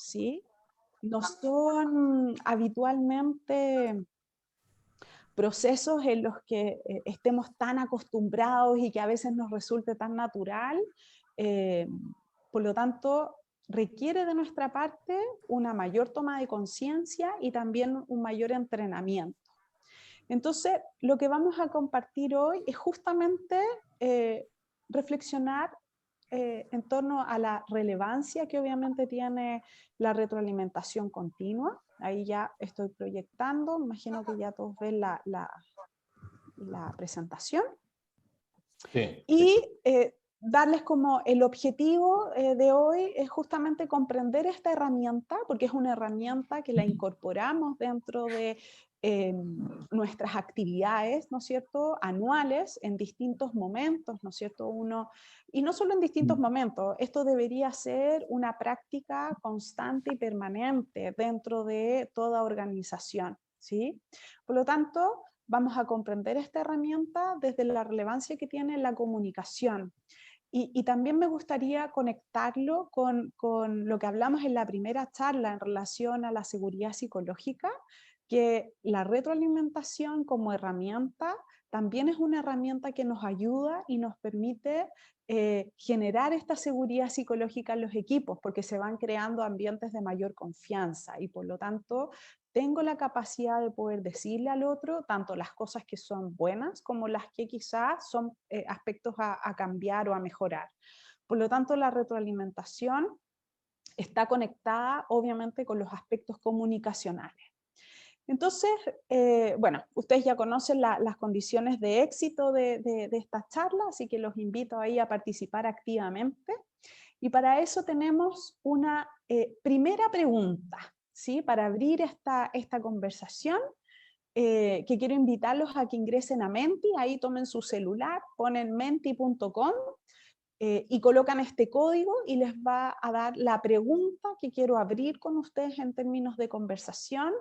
¿sí? No son habitualmente procesos en los que estemos tan acostumbrados y que a veces nos resulte tan natural. eh, por lo tanto, requiere de nuestra parte una mayor toma de conciencia y también un mayor entrenamiento. Entonces, lo que vamos a compartir hoy es justamente reflexionar en torno a la relevancia que obviamente tiene la retroalimentación continua. Ahí ya estoy proyectando, imagino que ya todos ven la presentación. Sí. Y darles como el objetivo de hoy es justamente comprender esta herramienta, porque es una herramienta que la incorporamos dentro de nuestras actividades, ¿no es cierto?, anuales, en distintos momentos, ¿no es cierto?, y no solo en distintos momentos, esto debería ser una práctica constante y permanente dentro de toda organización, ¿sí? Por lo tanto, vamos a comprender esta herramienta desde la relevancia que tiene en la comunicación. Y también me gustaría conectarlo con lo que hablamos en la primera charla en relación a la seguridad psicológica, que la retroalimentación como herramienta también es una herramienta que nos ayuda y nos permite generar esta seguridad psicológica en los equipos, porque se van creando ambientes de mayor confianza y por lo tanto tengo la capacidad de poder decirle al otro tanto las cosas que son buenas como las que quizás son aspectos a cambiar o a mejorar. Por lo tanto, la retroalimentación está conectada obviamente con los aspectos comunicacionales. Entonces, bueno, ustedes ya conocen las condiciones de éxito de esta charla, así que los invito ahí a participar activamente. Y para eso tenemos una primera pregunta, ¿sí? Para abrir esta conversación, que quiero invitarlos a que ingresen a Menti, ahí tomen su celular, ponen menti.com y colocan este código y les va a dar la pregunta que quiero abrir con ustedes en términos de conversación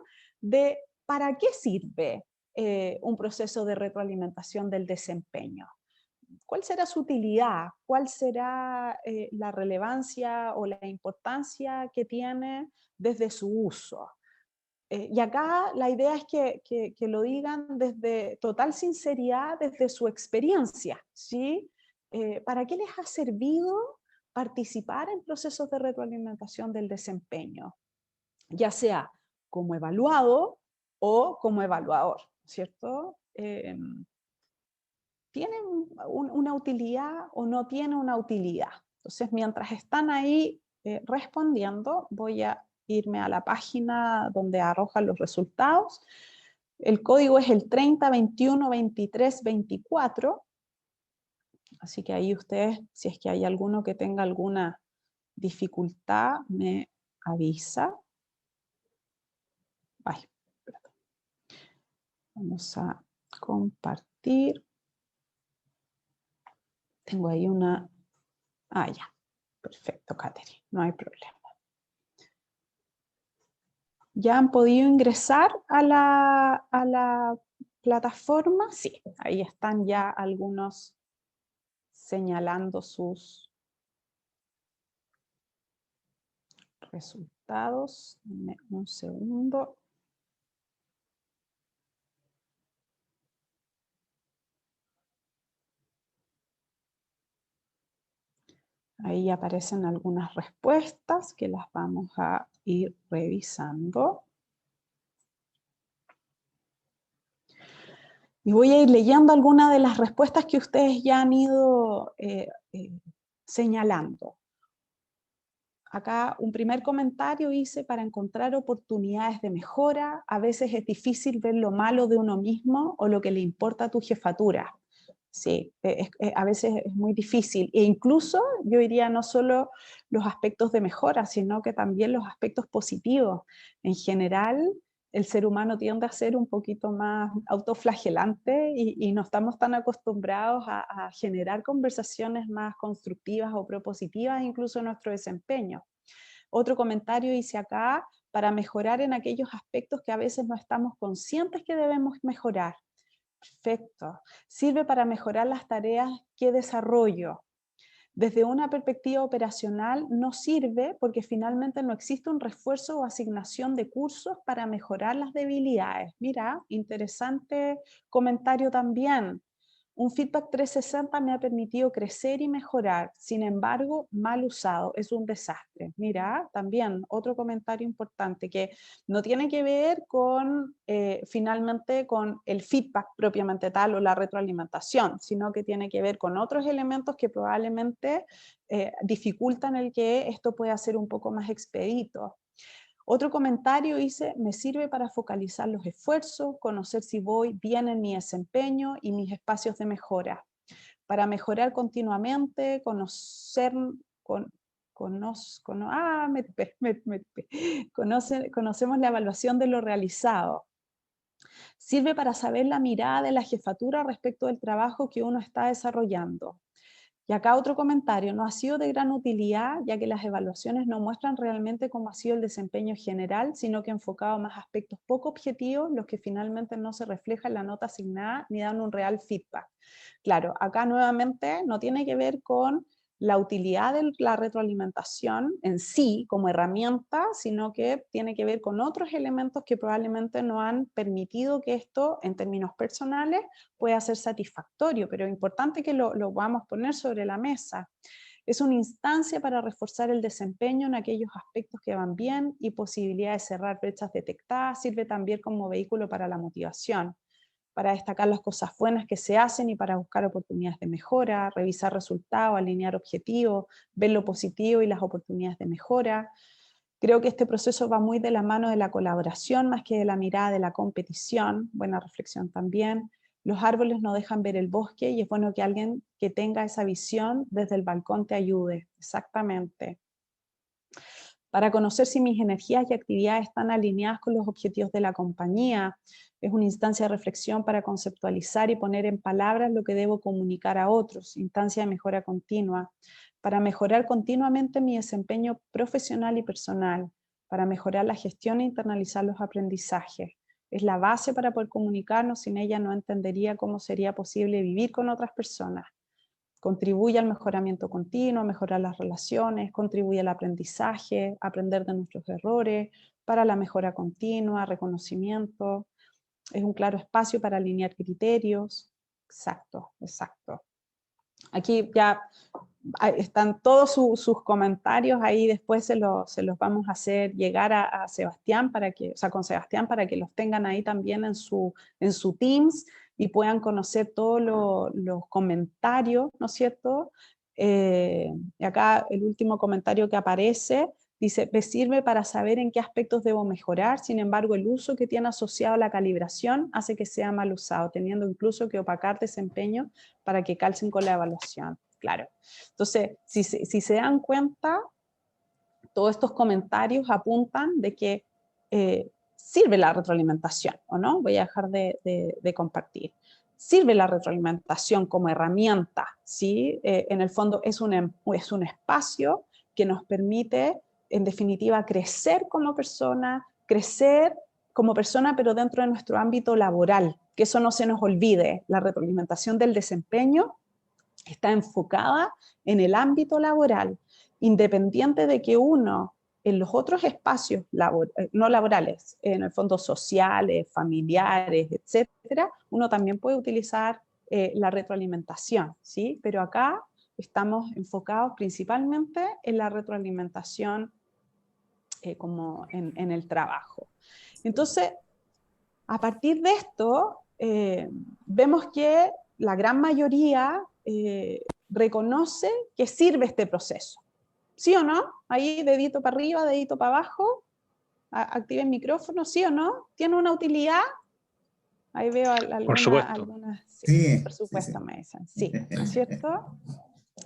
de ¿para qué sirve un proceso de retroalimentación del desempeño? ¿Cuál será su utilidad? ¿Cuál será la relevancia o la importancia que tiene desde su uso? Y acá la idea es que lo digan desde total sinceridad, desde su experiencia, ¿sí? ¿Para qué les ha servido participar en procesos de retroalimentación del desempeño? Ya sea como evaluado o como evaluador, ¿cierto? ¿Tiene una utilidad o no tiene una utilidad? Entonces, mientras están ahí respondiendo, voy a irme a la página donde arrojan los resultados. El código es el 30 21 23 24. Así que ahí ustedes, si es que hay alguno que tenga alguna dificultad, me avisa. Ay, perdón. Vamos a compartir. Tengo ahí una... Ah, ya. Perfecto, Catherine. No hay problema. ¿Ya han podido ingresar a la plataforma? Sí, ahí están ya algunos señalando sus resultados. Dame un segundo. Ahí aparecen algunas respuestas que las vamos a ir revisando. Y voy a ir leyendo algunas de las respuestas que ustedes ya han ido señalando. Acá un primer comentario hice: para encontrar oportunidades de mejora, a veces es difícil ver lo malo de uno mismo o lo que le importa a tu jefatura. Sí, a veces es muy difícil. E incluso yo diría no solo los aspectos de mejora, sino que también los aspectos positivos. En general, el ser humano tiende a ser un poquito más autoflagelante y no estamos tan acostumbrados a generar conversaciones más constructivas o propositivas, incluso en nuestro desempeño. Otro comentario hice acá: para mejorar en aquellos aspectos que a veces no estamos conscientes que debemos mejorar. Perfecto. Sirve para mejorar las tareas que desarrollo. Desde una perspectiva operacional no sirve porque finalmente no existe un refuerzo o asignación de cursos para mejorar las debilidades. Mira, interesante comentario también. Un feedback 360 me ha permitido crecer y mejorar, sin embargo, mal usado, es un desastre. Mira, también otro comentario importante que no tiene que ver con, finalmente, con el feedback propiamente tal o la retroalimentación, sino que tiene que ver con otros elementos que probablemente dificultan el que esto pueda ser un poco más expedito. Otro comentario dice, me sirve para focalizar los esfuerzos, conocer si voy bien en mi desempeño y mis espacios de mejora. Para mejorar continuamente, conocemos la evaluación de lo realizado. Sirve para saber la mirada de la jefatura respecto del trabajo que uno está desarrollando. Y acá otro comentario, no ha sido de gran utilidad, ya que las evaluaciones no muestran realmente cómo ha sido el desempeño general, sino que enfocado más aspectos poco objetivos, los que finalmente no se reflejan en la nota asignada ni dan un real feedback. Claro, acá nuevamente no tiene que ver con la utilidad de la retroalimentación en sí como herramienta, sino que tiene que ver con otros elementos que probablemente no han permitido que esto, en términos personales, pueda ser satisfactorio, pero es importante que lo podamos poner sobre la mesa. Es una instancia para reforzar el desempeño en aquellos aspectos que van bien y posibilidad de cerrar brechas detectadas, sirve también como vehículo para la motivación, para destacar las cosas buenas que se hacen y para buscar oportunidades de mejora, revisar resultados, alinear objetivos, ver lo positivo y las oportunidades de mejora. Creo que este proceso va muy de la mano de la colaboración más que de la mirada de la competición. Buena reflexión también. Los árboles no dejan ver el bosque y es bueno que alguien que tenga esa visión desde el balcón te ayude. Exactamente. Para conocer si mis energías y actividades están alineadas con los objetivos de la compañía. Es una instancia de reflexión para conceptualizar y poner en palabras lo que debo comunicar a otros, instancia de mejora continua, para mejorar continuamente mi desempeño profesional y personal, para mejorar la gestión e internalizar los aprendizajes. Es la base para poder comunicarnos, sin ella no entendería cómo sería posible vivir con otras personas. Contribuye al mejoramiento continuo, a mejorar las relaciones, contribuye al aprendizaje, aprender de nuestros errores, para la mejora continua, reconocimiento. Es un claro espacio para alinear criterios. Exacto, exacto. Aquí ya están todos sus comentarios, ahí después se los vamos a hacer llegar a Sebastián, para que, o sea, con Sebastián, para que los tengan ahí también en su Teams y puedan conocer todos los comentarios, ¿no es cierto? Y acá el último comentario que aparece dice, me sirve para saber en qué aspectos debo mejorar, sin embargo el uso que tiene asociado a la calibración hace que sea mal usado, teniendo incluso que opacar desempeño para que calcen con la evaluación. Claro. Entonces, si se dan cuenta, todos estos comentarios apuntan de que sirve la retroalimentación, ¿o no? Voy a dejar de compartir. Sirve la retroalimentación como herramienta, ¿sí? En el fondo es un espacio que nos permite, en definitiva, crecer como persona, pero dentro de nuestro ámbito laboral, que eso no se nos olvide. La retroalimentación del desempeño está enfocada en el ámbito laboral, independiente de que uno en los otros espacios no laborales, en el fondo sociales, familiares, etcétera, uno también puede utilizar la retroalimentación, ¿sí? Pero acá estamos enfocados principalmente en la retroalimentación como en el trabajo. Entonces, a partir de esto, vemos que la gran mayoría reconoce que sirve este proceso. ¿Sí o no? Ahí dedito para arriba, dedito para abajo, active el micrófono, ¿sí o no? ¿Tiene una utilidad? Ahí veo algunas, sí, por supuesto, sí. Me dicen, sí, ¿no es cierto?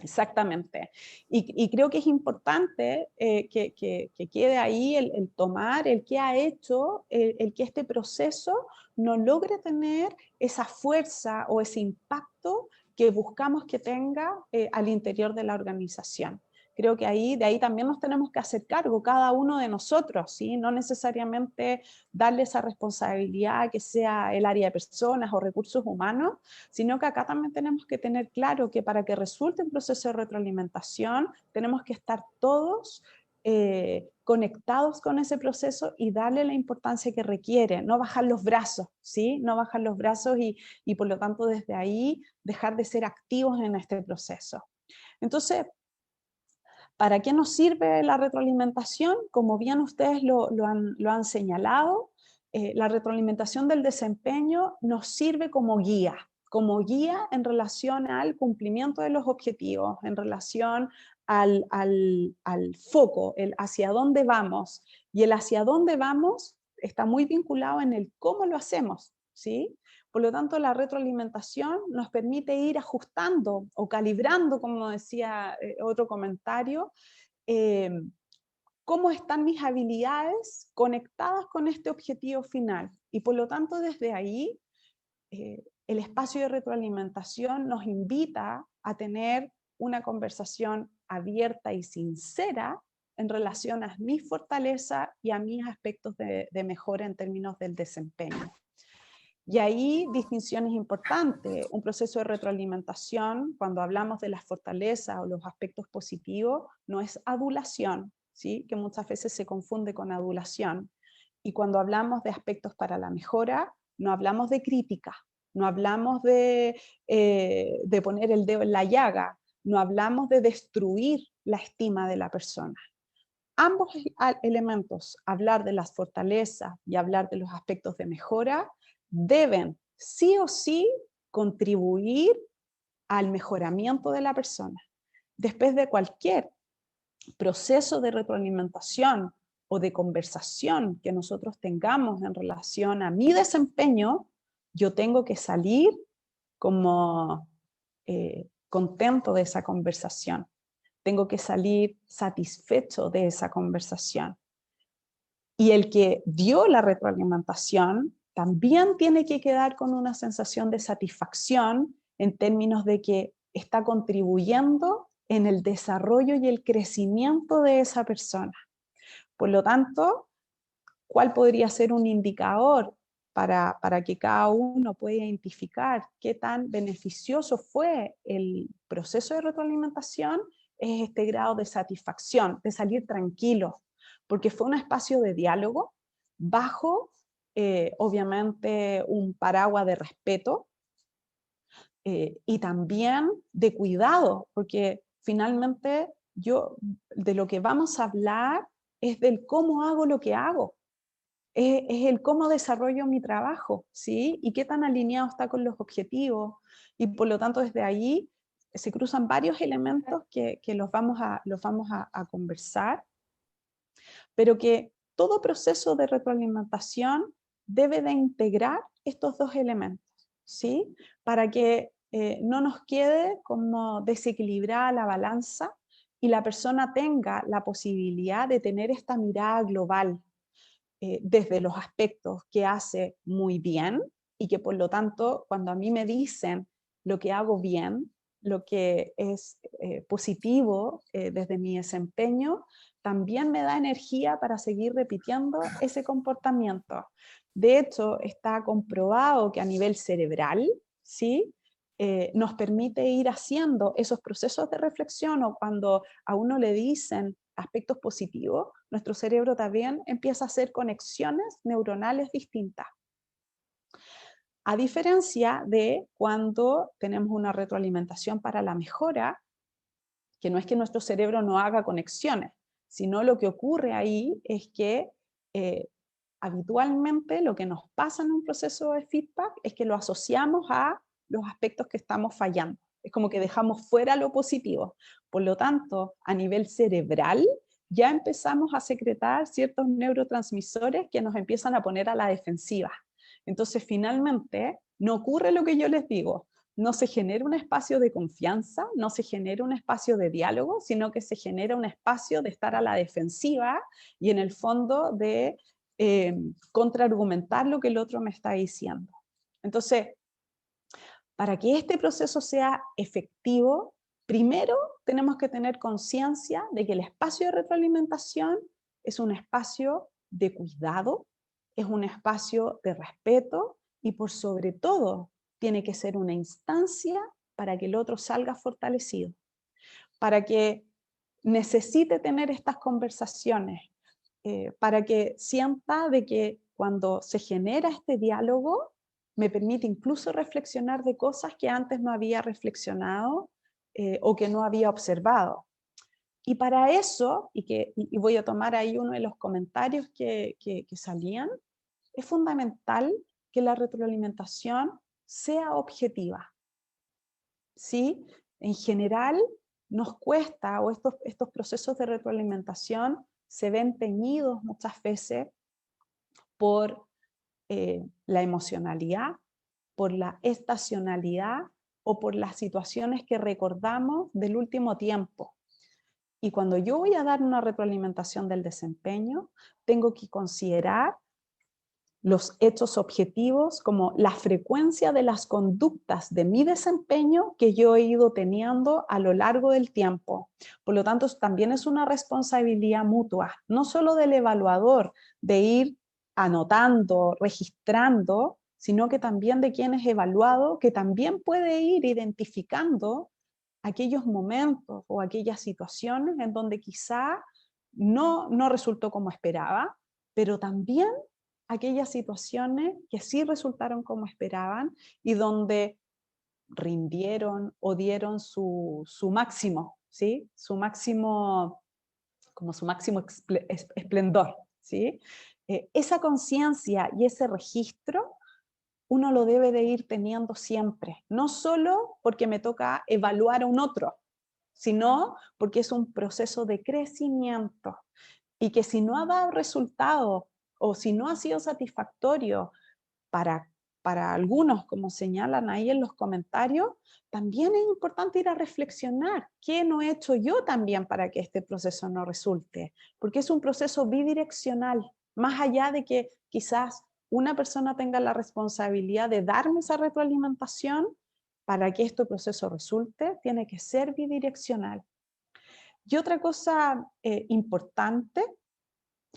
Exactamente. Y creo que es importante que quede ahí el tomar, el que ha hecho, el que este proceso no logre tener esa fuerza o ese impacto que buscamos que tenga al interior de la organización. Creo que de ahí también nos tenemos que hacer cargo, cada uno de nosotros, ¿sí? No necesariamente darle esa responsabilidad que sea el área de personas o recursos humanos, sino que acá también tenemos que tener claro que para que resulte un proceso de retroalimentación, tenemos que estar todos conectados con ese proceso y darle la importancia que requiere, no bajar los brazos, ¿sí? No bajar los brazos y por lo tanto desde ahí dejar de ser activos en este proceso. Entonces, ¿para qué nos sirve la retroalimentación? Como bien ustedes lo han señalado, la retroalimentación del desempeño nos sirve como guía en relación al cumplimiento de los objetivos, en relación al foco, el hacia dónde vamos. Y el hacia dónde vamos está muy vinculado en el cómo lo hacemos, ¿sí? Por lo tanto, la retroalimentación nos permite ir ajustando o calibrando, como decía otro comentario, cómo están mis habilidades conectadas con este objetivo final. Y por lo tanto, desde ahí, el espacio de retroalimentación nos invita a tener una conversación abierta y sincera en relación a mi fortaleza y a mis aspectos de mejora en términos del desempeño. Y ahí distinciones importantes. Un proceso de retroalimentación, cuando hablamos de las fortalezas o los aspectos positivos, no es adulación, ¿sí? Que muchas veces se confunde con adulación. Y cuando hablamos de aspectos para la mejora, no hablamos de crítica, no hablamos de poner el dedo en la llaga, no hablamos de destruir la estima de la persona. Ambos elementos, hablar de las fortalezas y hablar de los aspectos de mejora, deben sí o sí contribuir al mejoramiento de la persona. Después de cualquier proceso de retroalimentación o de conversación que nosotros tengamos en relación a mi desempeño, yo tengo que salir como contento de esa conversación. Tengo que salir satisfecho de esa conversación. Y el que dio la retroalimentación también tiene que quedar con una sensación de satisfacción en términos de que está contribuyendo en el desarrollo y el crecimiento de esa persona. Por lo tanto, ¿cuál podría ser un indicador para que cada uno pueda identificar qué tan beneficioso fue el proceso de retroalimentación? Es este grado de satisfacción, de salir tranquilo, porque fue un espacio de diálogo bajo, obviamente, un paraguas de respeto y también de cuidado, porque finalmente de lo que vamos a hablar es del cómo hago lo que hago. Es el cómo desarrollo mi trabajo, ¿sí? Y qué tan alineado está con los objetivos. Y por lo tanto, desde ahí se cruzan varios elementos que los vamos a conversar, pero que todo proceso de retroalimentación debe de integrar estos dos elementos, ¿sí? Para que no nos quede como desequilibrada la balanza y la persona tenga la posibilidad de tener esta mirada global, desde los aspectos que hace muy bien y que por lo tanto cuando a mí me dicen lo que hago bien, lo que es positivo desde mi desempeño, también me da energía para seguir repitiendo ese comportamiento. De hecho, está comprobado que a nivel cerebral, ¿sí? Nos permite ir haciendo esos procesos de reflexión o cuando a uno le dicen aspectos positivos, nuestro cerebro también empieza a hacer conexiones neuronales distintas. A diferencia de cuando tenemos una retroalimentación para la mejora, que no es que nuestro cerebro no haga conexiones, sino lo que ocurre ahí es que habitualmente lo que nos pasa en un proceso de feedback es que lo asociamos a los aspectos que estamos fallando. Es como que dejamos fuera lo positivo. Por lo tanto, a nivel cerebral, ya empezamos a secretar ciertos neurotransmisores que nos empiezan a poner a la defensiva. Entonces, finalmente, no ocurre lo que yo les digo. No se genera un espacio de confianza, no se genera un espacio de diálogo, sino que se genera un espacio de estar a la defensiva y en el fondo de contraargumentar lo que el otro me está diciendo. Entonces, para que este proceso sea efectivo, Primero, tenemos que tener conciencia de que el espacio de retroalimentación es un espacio de cuidado, es un espacio de respeto y por sobre todo tiene que ser una instancia para que el otro salga fortalecido, para que necesite tener estas conversaciones, para que sienta de que cuando se genera este diálogo me permite incluso reflexionar de cosas que antes no había reflexionado o que no había observado. Y para eso, y voy a tomar ahí uno de los comentarios que salían, es fundamental que la retroalimentación sea objetiva. ¿Sí? En general nos cuesta, o estos procesos de retroalimentación se ven teñidos muchas veces por la emocionalidad, por la estacionalidad o por las situaciones que recordamos del último tiempo. Y cuando yo voy a dar una retroalimentación del desempeño, tengo que considerar los hechos objetivos como la frecuencia de las conductas de mi desempeño que yo he ido teniendo a lo largo del tiempo. Por lo tanto, también es una responsabilidad mutua, no solo del evaluador de ir anotando, registrando, sino que también de quien es evaluado, que también puede ir identificando aquellos momentos o aquellas situaciones en donde quizá no resultó como esperaba, pero también aquellas situaciones que sí resultaron como esperaban y donde rindieron o dieron su máximo, ¿sí? Su máximo, como su máximo esplendor, ¿sí? Esa conciencia y ese registro uno lo debe de ir teniendo siempre, no solo porque me toca evaluar a un otro, sino porque es un proceso de crecimiento y que si no ha dado resultado o si no ha sido satisfactorio para, para algunos, como señalan ahí en los comentarios, también es importante ir a reflexionar qué no he hecho yo también para que este proceso no resulte, porque es un proceso bidireccional, más allá de que quizás una persona tenga la responsabilidad de darme esa retroalimentación, para que este proceso resulte, tiene que ser bidireccional. Y otra cosa importante,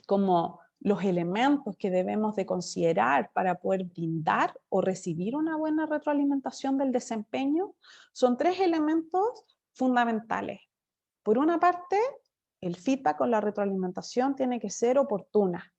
como los elementos que debemos de considerar para poder brindar o recibir una buena retroalimentación del desempeño, son 3 elementos fundamentales. Por una parte, el feedback o la retroalimentación tiene que ser oportuna.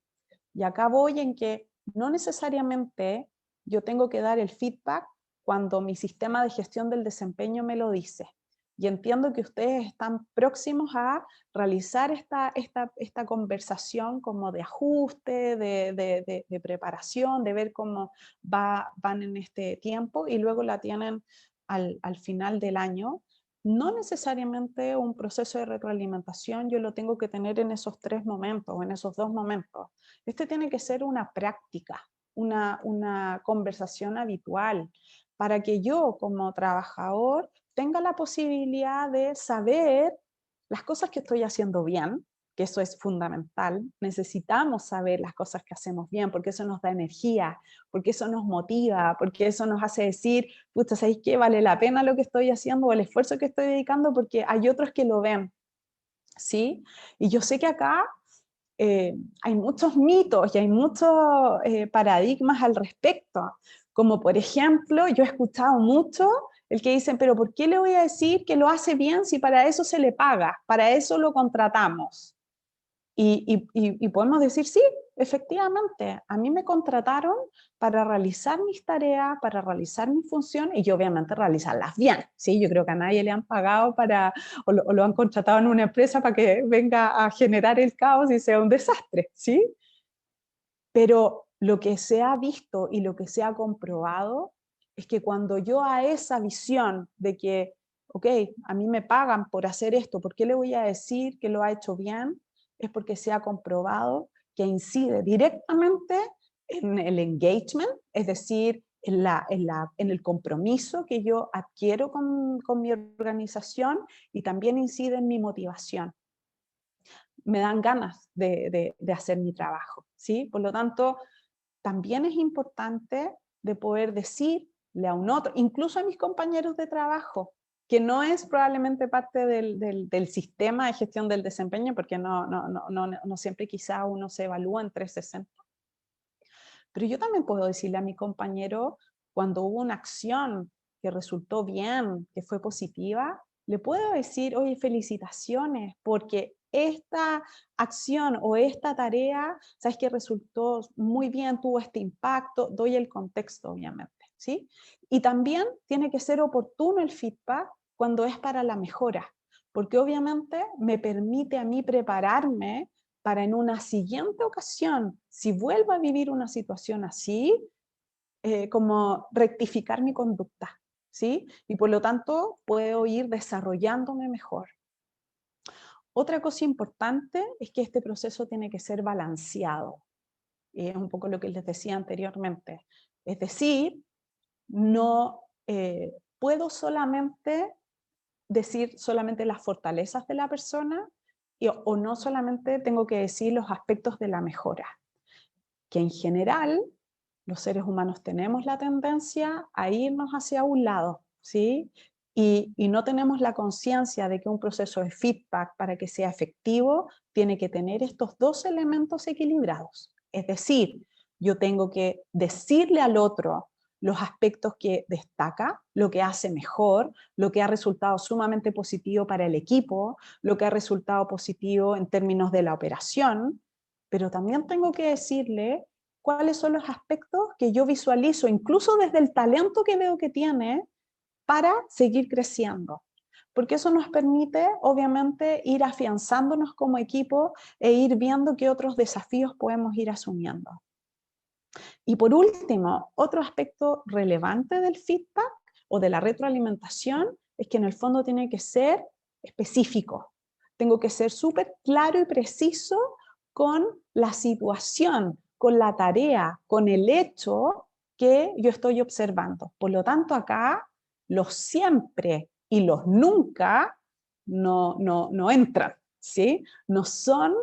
Y acá voy en que no necesariamente yo tengo que dar el feedback cuando mi sistema de gestión del desempeño me lo dice. Y entiendo que ustedes están próximos a realizar esta conversación como de ajuste, de preparación, de ver cómo van en este tiempo y luego la tienen al final del año. No necesariamente un proceso de retroalimentación yo lo tengo que tener en esos 3 momentos o en esos 2 momentos. Este tiene que ser una práctica, una conversación habitual, para que yo como trabajador tenga la posibilidad de saber las cosas que estoy haciendo bien, que eso es fundamental. Necesitamos saber las cosas que hacemos bien, porque eso nos da energía, porque eso nos motiva, porque eso nos hace decir, pucha, ¿sabéis qué? Vale la pena lo que estoy haciendo o el esfuerzo que estoy dedicando, porque hay otros que lo ven, ¿sí? Y yo sé que acá hay muchos mitos y hay muchos paradigmas al respecto, como por ejemplo, yo he escuchado mucho el que dicen, pero ¿por qué le voy a decir que lo hace bien si para eso se le paga, para eso lo contratamos? Y podemos decir, sí, efectivamente, a mí me contrataron para realizar mis tareas, para realizar mis funciones y obviamente realizarlas bien. ¿Sí? Yo creo que a nadie le han pagado o lo han contratado en una empresa para que venga a generar el caos y sea un desastre. ¿Sí? Pero lo que se ha visto y lo que se ha comprobado es que cuando yo a esa visión de que, ok, a mí me pagan por hacer esto, ¿por qué le voy a decir que lo ha hecho bien? Es porque se ha comprobado que incide directamente en el engagement, es decir, en el compromiso que yo adquiero con mi organización y también incide en mi motivación. Me dan ganas de hacer mi trabajo, ¿sí? Por lo tanto, también es importante de poder decirle a un otro, incluso a mis compañeros de trabajo, que no es probablemente parte del sistema de gestión del desempeño, porque no siempre quizá uno se evalúa en 360. Pero yo también puedo decirle a mi compañero, cuando hubo una acción que resultó bien, que fue positiva, le puedo decir, oye, felicitaciones, porque esta acción o esta tarea, sabes que resultó muy bien, tuvo este impacto, doy el contexto, obviamente, ¿sí? Y también tiene que ser oportuno el feedback cuando es para la mejora, porque obviamente me permite a mí prepararme para en una siguiente ocasión, si vuelvo a vivir una situación así, como rectificar mi conducta, ¿sí? Y por lo tanto puedo ir desarrollándome mejor. Otra cosa importante es que este proceso tiene que ser balanceado. Y es un poco lo que les decía anteriormente. Es decir, no puedo solamente decir solamente las fortalezas de la persona o no solamente tengo que decir los aspectos de la mejora. Que en general los seres humanos tenemos la tendencia a irnos hacia un lado, ¿sí? Y no tenemos la conciencia de que un proceso de feedback, para que sea efectivo, tiene que tener estos dos elementos equilibrados. Es decir, yo tengo que decirle al otro los aspectos que destaca, lo que hace mejor, lo que ha resultado sumamente positivo para el equipo, lo que ha resultado positivo en términos de la operación, pero también tengo que decirle cuáles son los aspectos que yo visualizo, incluso desde el talento que veo que tiene, para seguir creciendo. Porque eso nos permite, obviamente, ir afianzándonos como equipo e ir viendo qué otros desafíos podemos ir asumiendo. Y por último, otro aspecto relevante del feedback o de la retroalimentación es que en el fondo tiene que ser específico. Tengo que ser súper claro y preciso con la situación, con la tarea, con el hecho que yo estoy observando. Por lo tanto, acá los siempre y los nunca no entran, ¿sí? No son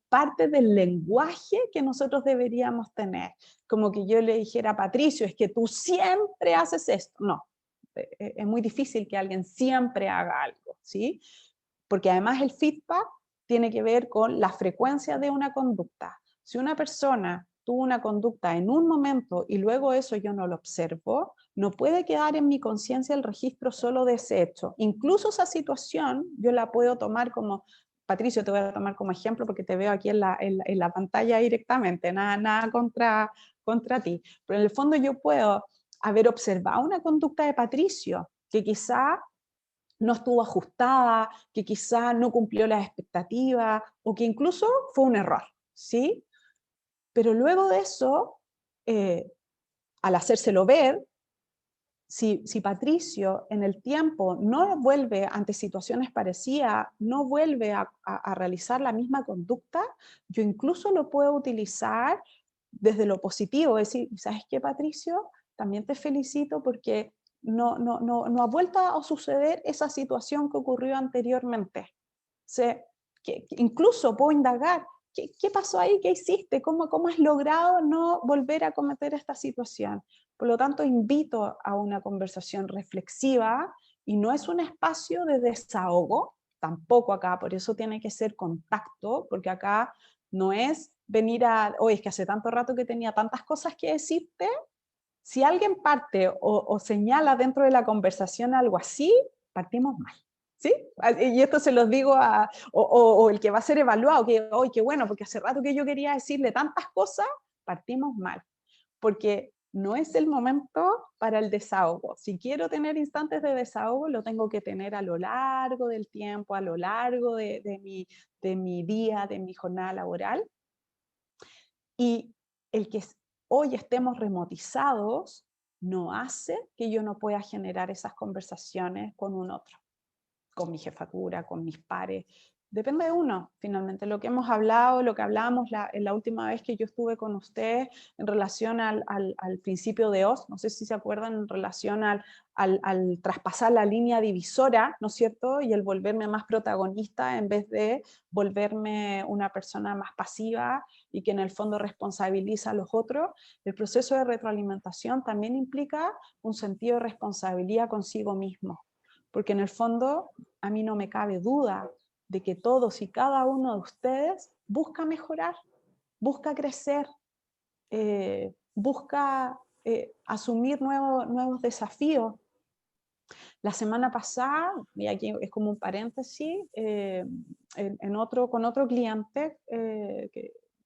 parte del lenguaje que nosotros deberíamos tener. Como que yo le dijera a Patricio, es que tú siempre haces esto. No, es muy difícil que alguien siempre haga algo, ¿sí? Porque además el feedback tiene que ver con la frecuencia de una conducta. Si una persona tuvo una conducta en un momento y luego eso yo no lo observo, no puede quedar en mi conciencia el registro solo de ese hecho. Incluso esa situación yo la puedo tomar como, Patricio, te voy a tomar como ejemplo porque te veo aquí en la pantalla directamente, nada contra ti. Pero en el fondo yo puedo haber observado una conducta de Patricio que quizá no estuvo ajustada, que quizá no cumplió las expectativas o que incluso fue un error, ¿sí? Pero luego de eso, al hacérselo ver, si Patricio en el tiempo no vuelve ante situaciones parecidas, no vuelve a realizar la misma conducta, yo incluso lo puedo utilizar desde lo positivo, es decir, ¿sabes qué, Patricio? También te felicito porque no ha vuelto a suceder esa situación que ocurrió anteriormente. Que incluso puedo indagar, ¿qué pasó ahí? ¿Qué hiciste? ¿Cómo has logrado no volver a cometer esta situación? Por lo tanto, invito a una conversación reflexiva y no es un espacio de desahogo, tampoco acá, por eso tiene que ser contacto, porque acá no es venir a, oye, es que hace tanto rato que tenía tantas cosas que decirte. Si alguien parte o señala dentro de la conversación algo así, partimos mal. ¿Sí? Y esto se los digo o el que va a ser evaluado, que hoy qué bueno, porque hace rato que yo quería decirle tantas cosas, partimos mal, porque no es el momento para el desahogo. Si quiero tener instantes de desahogo, lo tengo que tener a lo largo del tiempo, a lo largo de mi día, de mi jornada laboral. Y el que hoy estemos remotizados no hace que yo no pueda generar esas conversaciones con un otro, con mi jefatura, con mis pares. Depende de uno, finalmente. Lo que hemos hablado, lo que hablábamos en la última vez que yo estuve con ustedes en relación al principio de Oz, no sé si se acuerdan, en relación al traspasar la línea divisora, ¿no es cierto? Y el volverme más protagonista en vez de volverme una persona más pasiva y que en el fondo responsabiliza a los otros. El proceso de retroalimentación también implica un sentido de responsabilidad consigo mismo. porque en el fondo a mí no me cabe duda de que todos y cada uno de ustedes busca mejorar, busca crecer, busca asumir nuevos desafíos. La semana pasada, y aquí es como un paréntesis, con otro cliente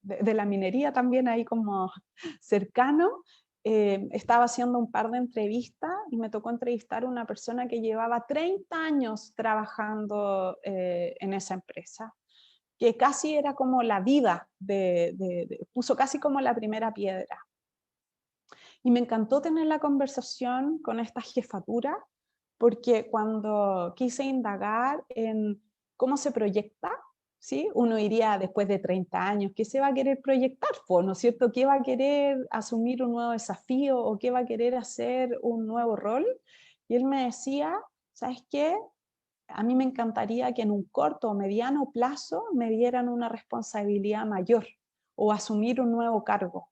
de la minería también ahí como cercano, estaba haciendo un par de entrevistas y me tocó entrevistar a una persona que llevaba 30 años trabajando en esa empresa, que casi era como la vida, puso casi como la primera piedra. Y me encantó tener la conversación con esta jefatura, porque cuando quise indagar en cómo se proyecta, ¿sí? Uno iría después de 30 años, ¿qué se va a querer proyectar? ¿No es cierto? ¿Qué va a querer asumir un nuevo desafío o qué va a querer hacer un nuevo rol? Y él me decía, ¿sabes qué? A mí me encantaría que en un corto o mediano plazo me dieran una responsabilidad mayor o asumir un nuevo cargo.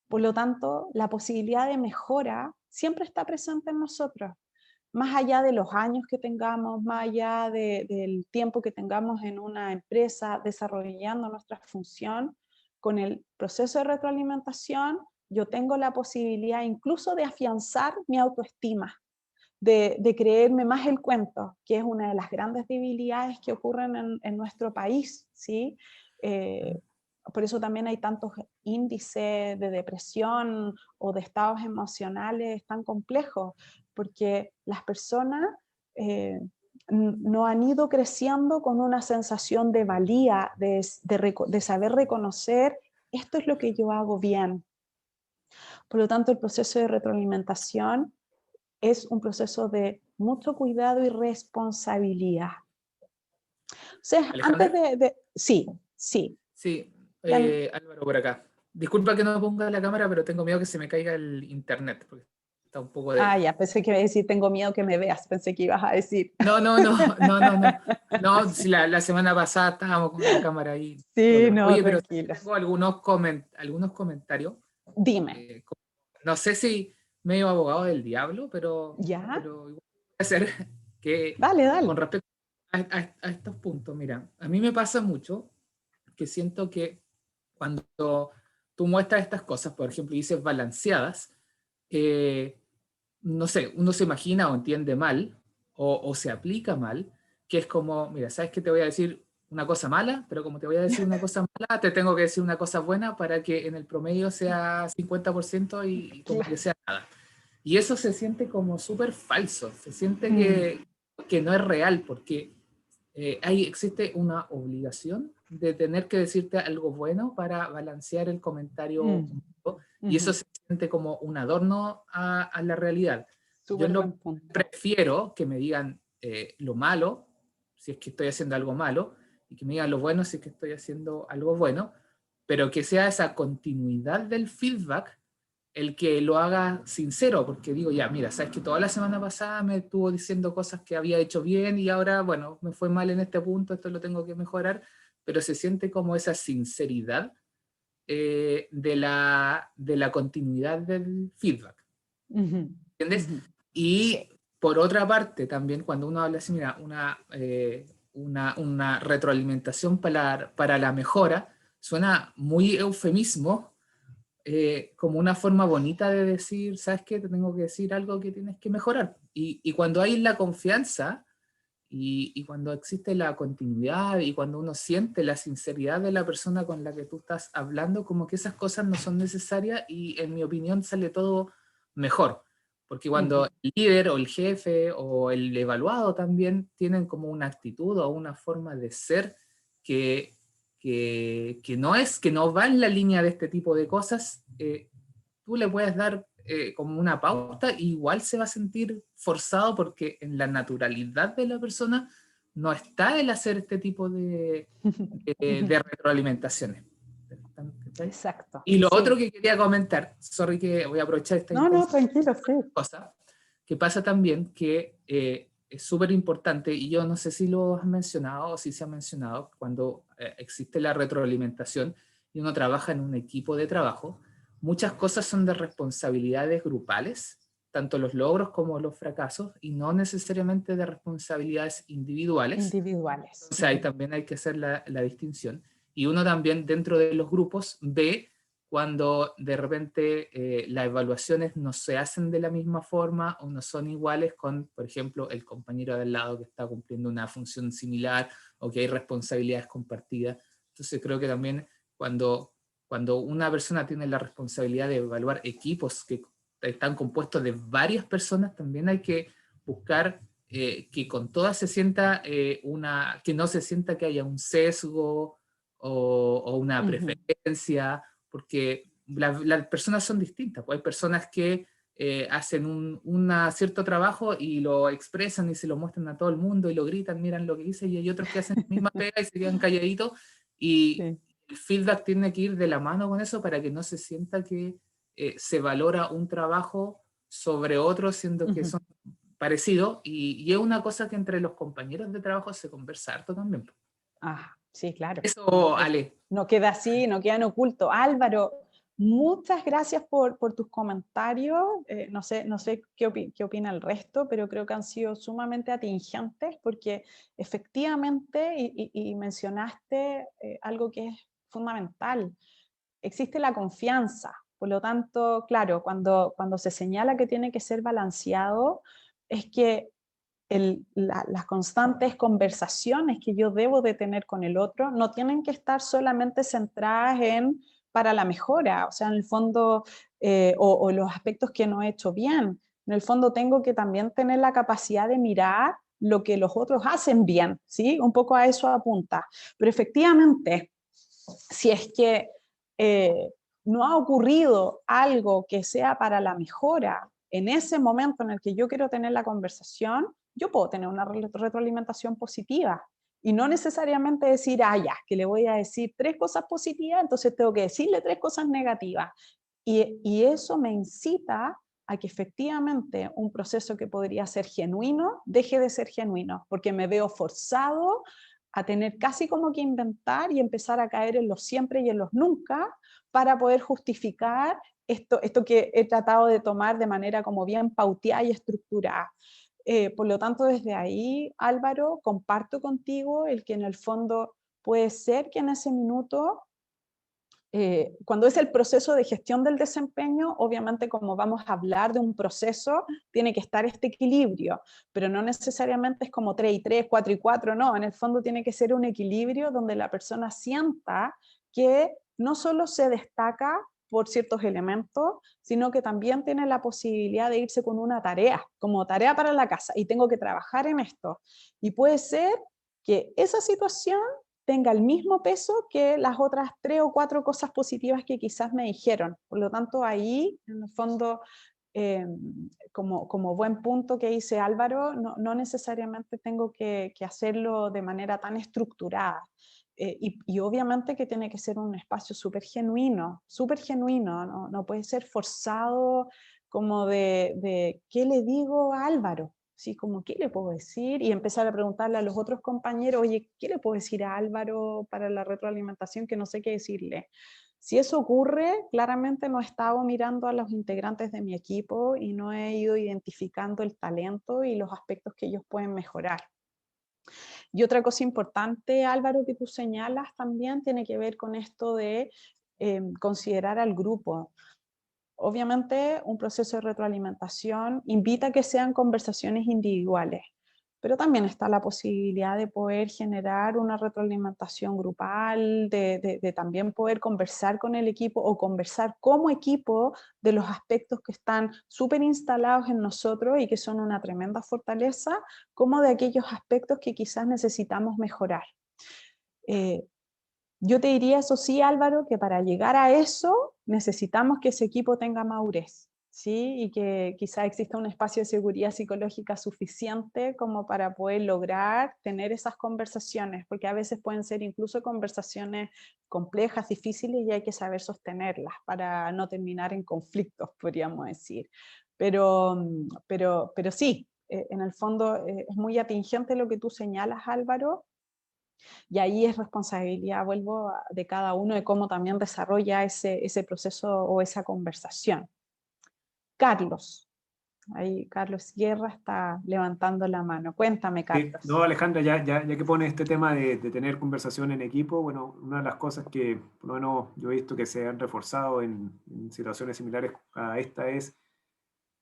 Por lo tanto, la posibilidad de mejora siempre está presente en nosotros, más allá de los años que tengamos, más allá del tiempo que tengamos en una empresa desarrollando nuestra función. Con el proceso de retroalimentación, yo tengo la posibilidad incluso de afianzar mi autoestima, de creerme más el cuento, que es una de las grandes debilidades que ocurren en nuestro país, ¿sí? Por eso también hay tantos índices de depresión o de estados emocionales tan complejos, porque las personas no han ido creciendo con una sensación de valía, de saber reconocer, esto es lo que yo hago bien. Por lo tanto, el proceso de retroalimentación es un proceso de mucho cuidado y responsabilidad. O sea, ¿Alejandra? Sí, sí. Sí, Álvaro por acá. Disculpa que no ponga la cámara, pero tengo miedo que se me caiga el internet, porque está un poco de... Ah, ya, pensé que iba a decir, tengo miedo que me veas, pensé que ibas a decir. No, no, no, no, no, no. No, si la semana pasada estábamos con la cámara ahí. Sí, no, Oye, pero sí tranquilo. tengo algunos comentarios. Dime. No sé si medio abogado del diablo, pero ¿Ya? igual puede ser que Dale, dale. con respecto a estos puntos, mira, a mí me pasa mucho que siento que cuando tú muestras estas cosas, por ejemplo, dices balanceadas, no sé, uno se imagina o entiende mal o se aplica mal, que es como, mira, ¿sabes qué? Te voy a decir una cosa mala, pero como te voy a decir una cosa mala, te tengo que decir una cosa buena para que en el promedio sea 50% y como que sea nada. Y eso se siente como súper falso, se siente que no es real, porque ahí existe una obligación de tener que decirte algo bueno para balancear el comentario malo, y eso se siente como un adorno a la realidad. Yo Súper no buen punto. prefiero que me digan lo malo, si es que estoy haciendo algo malo, y que me digan lo bueno si es que estoy haciendo algo bueno, pero que sea esa continuidad del feedback el que lo haga sincero, porque digo, ya, mira, sabes que toda la semana pasada me estuvo diciendo cosas que había hecho bien y ahora, bueno, me fue mal en este punto, esto lo tengo que mejorar, pero se siente como esa sinceridad de la continuidad del feedback. ¿Entiendes? Y Sí. por otra parte, también cuando uno habla así, mira, una retroalimentación para la mejora, suena muy eufemismo, como una forma bonita de decir, ¿sabes qué? Te tengo que decir algo que tienes que mejorar. Y cuando hay la confianza y cuando existe la continuidad y cuando uno siente la sinceridad de la persona con la que tú estás hablando, como que esas cosas no son necesarias y en mi opinión sale todo mejor. Porque cuando el líder o el jefe o el evaluado también tienen como una actitud o una forma de ser que que no va en la línea de este tipo de cosas, tú le puedes dar como una pauta y igual se va a sentir forzado porque en la naturalidad de la persona no está el hacer este tipo de retroalimentaciones. Exacto. Y lo Sí. otro que quería comentar, sorry que voy a aprovechar esta No, instancia, tranquilo, sí. cosa, que pasa también que es súper importante, y yo no sé si lo has mencionado o si se ha mencionado, cuando existe la retroalimentación y uno trabaja en un equipo de trabajo, muchas cosas son de responsabilidades grupales tanto los logros como los fracasos, y no necesariamente de responsabilidades individuales. Individuales. Entonces ahí también hay que hacer la distinción. Y uno también dentro de los grupos ve cuando de repente las evaluaciones no se hacen de la misma forma o no son iguales con, por ejemplo, el compañero de al lado que está cumpliendo una función similar o que hay responsabilidades compartidas. Entonces creo que también cuando una persona tiene la responsabilidad de evaluar equipos que están compuestos de varias personas, también hay que buscar que con todas se sienta que no se sienta que haya un sesgo o una preferencia, porque las personas son distintas. Pues hay personas que hacen un cierto trabajo y lo expresan y se lo muestran a todo el mundo y lo gritan, miran lo que dice, y hay otros que hacen la misma pega y se quedan calladitos, y Sí. el feedback tiene que ir de la mano con eso para que no se sienta que se valora un trabajo sobre otro, siendo que son parecidos, y es una cosa que entre los compañeros de trabajo se conversa harto también. Ah, sí, claro. Eso, Ale. No queda así, no queda en oculto. Álvaro, muchas gracias por tus comentarios. No sé qué opina el resto, pero creo que han sido sumamente atingentes porque efectivamente, y mencionaste algo que es fundamental, existe la confianza. Por lo tanto, claro, cuando se señala que tiene que ser balanceado, es que las constantes conversaciones que yo debo de tener con el otro no tienen que estar solamente centradas en para la mejora, o sea, en el fondo, o los aspectos que no he hecho bien. En el fondo tengo que también tener la capacidad de mirar lo que los otros hacen bien, ¿sí? Un poco a eso apunta. Pero efectivamente, si es que no ha ocurrido algo que sea para la mejora en ese momento en el que yo quiero tener la conversación, yo puedo tener una retroalimentación positiva. Y no necesariamente decir, ya, que le voy a decir 3 cosas positivas, entonces tengo que decirle 3 cosas negativas. Y eso me incita a que efectivamente un proceso que podría ser genuino deje de ser genuino, porque me veo forzado a tener casi como que inventar y empezar a caer en los siempre y en los nunca para poder justificar esto que he tratado de tomar de manera como bien pauteada y estructurada. Por lo tanto, desde ahí, Álvaro, comparto contigo el que en el fondo puede ser que en ese minuto, cuando es el proceso de gestión del desempeño, obviamente como vamos a hablar de un proceso, tiene que estar este equilibrio, pero no necesariamente es como 3 y 3, 4 y 4, no, en el fondo tiene que ser un equilibrio donde la persona sienta que no solo se destaca por ciertos elementos, sino que también tiene la posibilidad de irse con una tarea, como tarea para la casa, y tengo que trabajar en esto. Y puede ser que esa situación tenga el mismo peso que las otras 3 o 4 cosas positivas que quizás me dijeron. Por lo tanto, ahí, en el fondo, como buen punto que dice Álvaro, no necesariamente tengo que hacerlo de manera tan estructurada. Y obviamente que tiene que ser un espacio súper genuino, no puede ser forzado como de ¿qué le digo a Álvaro? Sí, como, ¿qué le puedo decir? Y empezar a preguntarle a los otros compañeros, oye, ¿qué le puedo decir a Álvaro para la retroalimentación que no sé qué decirle? Si eso ocurre, claramente no he estado mirando a los integrantes de mi equipo y no he ido identificando el talento y los aspectos que ellos pueden mejorar. Y otra cosa importante, Álvaro, que tú señalas también tiene que ver con esto de considerar al grupo. Obviamente, un proceso de retroalimentación invita a que sean conversaciones individuales, pero también está la posibilidad de poder generar una retroalimentación grupal, de también poder conversar con el equipo o conversar como equipo de los aspectos que están súper instalados en nosotros y que son una tremenda fortaleza, como de aquellos aspectos que quizás necesitamos mejorar. Yo te diría, eso sí, Álvaro, que para llegar a eso necesitamos que ese equipo tenga madurez, ¿sí? Y que quizá exista un espacio de seguridad psicológica suficiente como para poder lograr tener esas conversaciones, porque a veces pueden ser incluso conversaciones complejas, difíciles, y hay que saber sostenerlas para no terminar en conflictos, podríamos decir. Pero sí, en el fondo es muy atingente lo que tú señalas, Álvaro. Y ahí es responsabilidad, vuelvo, de cada uno de cómo también desarrolla ese proceso o esa conversación. Carlos, Ahí Carlos Guerra está levantando la mano. Cuéntame, Carlos. No, Alejandra, ya que pone este tema de tener conversación en equipo, bueno, una de las cosas que por lo menos yo he visto que se han reforzado en situaciones similares a esta es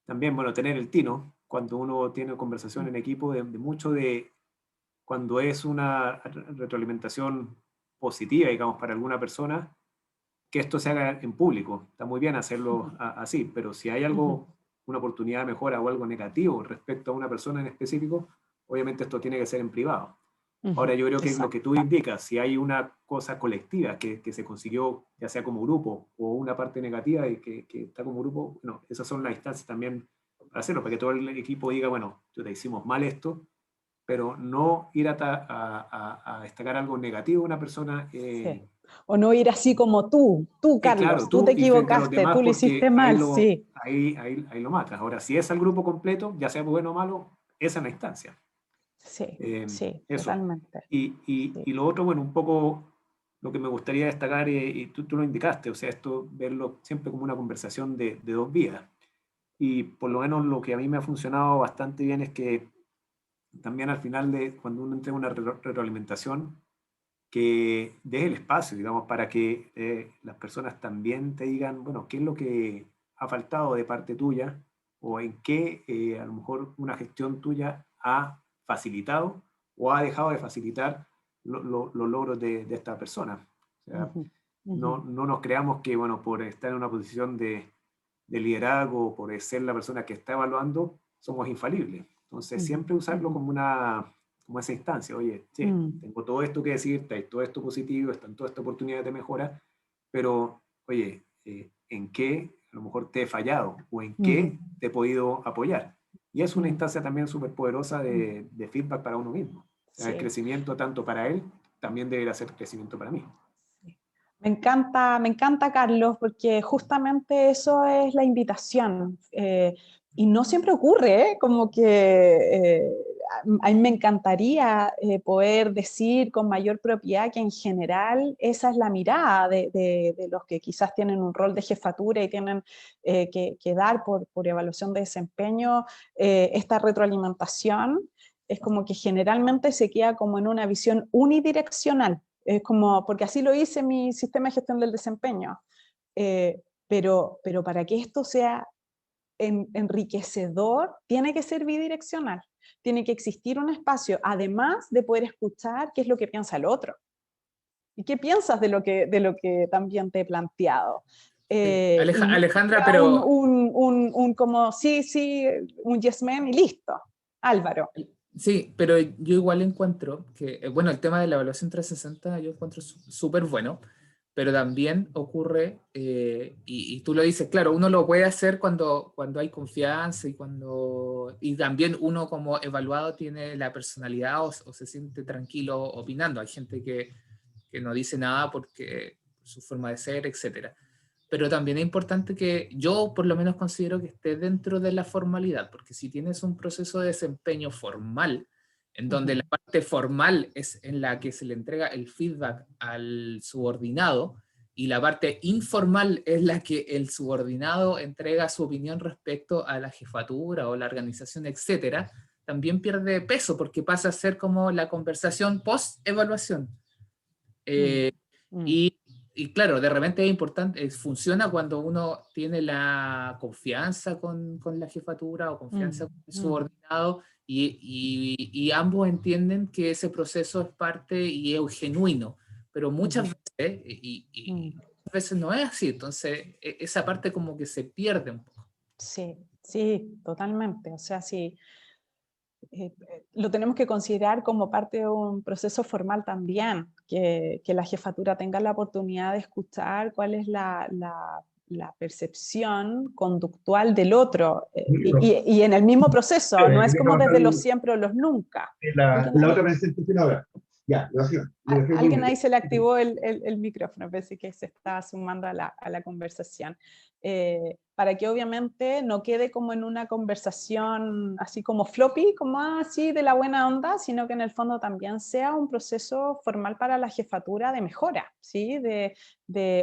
también, bueno, tener el tino, cuando uno tiene conversación en equipo, de mucho de cuando es una retroalimentación positiva, digamos, para alguna persona, que esto se haga en público. Está muy bien hacerlo así, pero si hay algo, una oportunidad de mejora o algo negativo respecto a una persona en específico, obviamente esto tiene que ser en privado. Ahora yo creo que lo que tú indicas, si hay una cosa colectiva que se consiguió, ya sea como grupo, o una parte negativa y que está como grupo, bueno, esas son las instancias también para hacerlo, para que todo el equipo diga, bueno, te hicimos mal esto, pero no ir a destacar algo negativo de una persona. Sí. O no ir así como tú, Claro, Carlos, tú te y frente a los equivocaste, demás, tú lo hiciste porque mal, sí. ahí lo matas. Ahora, si es al grupo completo, ya sea bueno o malo, esa es la instancia. Sí, sí, Eso. totalmente. Y lo otro, bueno, un poco lo que me gustaría destacar, y tú lo indicaste, o sea, esto, verlo siempre como una conversación de dos vías. Y por lo menos lo que a mí me ha funcionado bastante bien es que también al final de cuando uno entrega una retroalimentación, que deje el espacio, digamos, para que las personas también te digan, bueno, qué es lo que ha faltado de parte tuya o en qué a lo mejor una gestión tuya ha facilitado o ha dejado de facilitar los logros de esta persona. O sea, no nos creamos que, bueno, por estar en una posición de liderazgo, por ser la persona que está evaluando, somos infalibles. Entonces, siempre usarlo como esa instancia. Oye, che, tengo todo esto que decirte, hay todo esto positivo, están todas estas oportunidades de mejora, pero, oye, ¿en qué a lo mejor te he fallado? ¿O en qué te he podido apoyar? Y es una instancia también súper poderosa de feedback para uno mismo. O sea, el crecimiento tanto para él, también debería ser crecimiento para mí. Me encanta, Carlos, porque justamente eso es la invitación. Y no siempre ocurre, ¿eh? Como que a mí me encantaría poder decir con mayor propiedad que en general esa es la mirada de los que quizás tienen un rol de jefatura y tienen que dar por evaluación de desempeño esta retroalimentación. Es como que generalmente se queda como en una visión unidireccional. Es como, porque así lo hice mi sistema de gestión del desempeño. Pero para que esto sea enriquecedor, tiene que ser bidireccional. Tiene que existir un espacio, además de poder escuchar qué es lo que piensa el otro. ¿Y qué piensas de lo que también te he planteado? Alejandra, No pero... como, sí, un yes man y listo. Álvaro. Sí, pero yo igual encuentro que, bueno, el tema de la evaluación 360 yo encuentro súper bueno, pero también ocurre, y tú lo dices, claro, uno lo puede hacer cuando hay confianza y también uno como evaluado tiene la personalidad o se siente tranquilo opinando. Hay gente que no dice nada porque su forma de ser, etcétera. Pero también es importante que yo por lo menos considero que esté dentro de la formalidad, porque si tienes un proceso de desempeño formal, en donde la parte formal es en la que se le entrega el feedback al subordinado, y la parte informal es la que el subordinado entrega su opinión respecto a la jefatura o la organización, etcétera, también pierde peso porque pasa a ser como la conversación post-evaluación. Y claro, de repente es importante, funciona cuando uno tiene la confianza con la jefatura o confianza con el subordinado y ambos entienden que ese proceso es parte y es genuino, pero muchas veces, muchas veces no es así, entonces esa parte como que se pierde un poco. Sí, totalmente. O sea, sí. Lo tenemos que considerar como parte de un proceso formal también, que la jefatura tenga la oportunidad de escuchar cuál es la percepción conductual del otro, y en el mismo proceso, no es como desde los siempre o los nunca. La otra presentación ahora. Ya, Alguien ahí se le activó el micrófono, pensé que se está sumando a la conversación. Para que obviamente no quede como en una conversación así como floppy, como así de la buena onda, sino que en el fondo también sea un proceso formal para la jefatura de mejora, ¿sí?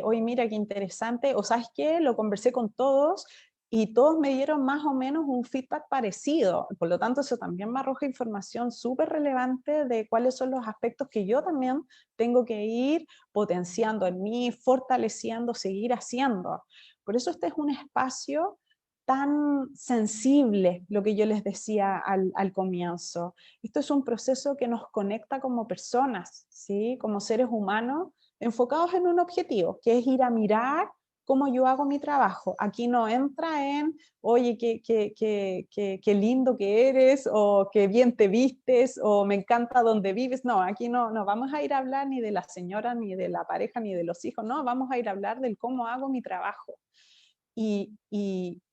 Oye, mira qué interesante, o ¿sabes qué? Lo conversé con todos y todos me dieron más o menos un feedback parecido. Por lo tanto, eso también me arroja información súper relevante de cuáles son los aspectos que yo también tengo que ir potenciando en mí, fortaleciendo, seguir haciendo. Por eso este es un espacio tan sensible, lo que yo les decía al comienzo. Esto es un proceso que nos conecta como personas, ¿sí? Como seres humanos, enfocados en un objetivo, que es ir a mirar cómo yo hago mi trabajo. Aquí no entra en, oye, qué lindo que eres, o qué bien te vistes, o me encanta donde vives. No, aquí no vamos a ir a hablar ni de la señora, ni de la pareja, ni de los hijos. No, vamos a ir a hablar del cómo hago mi trabajo. Y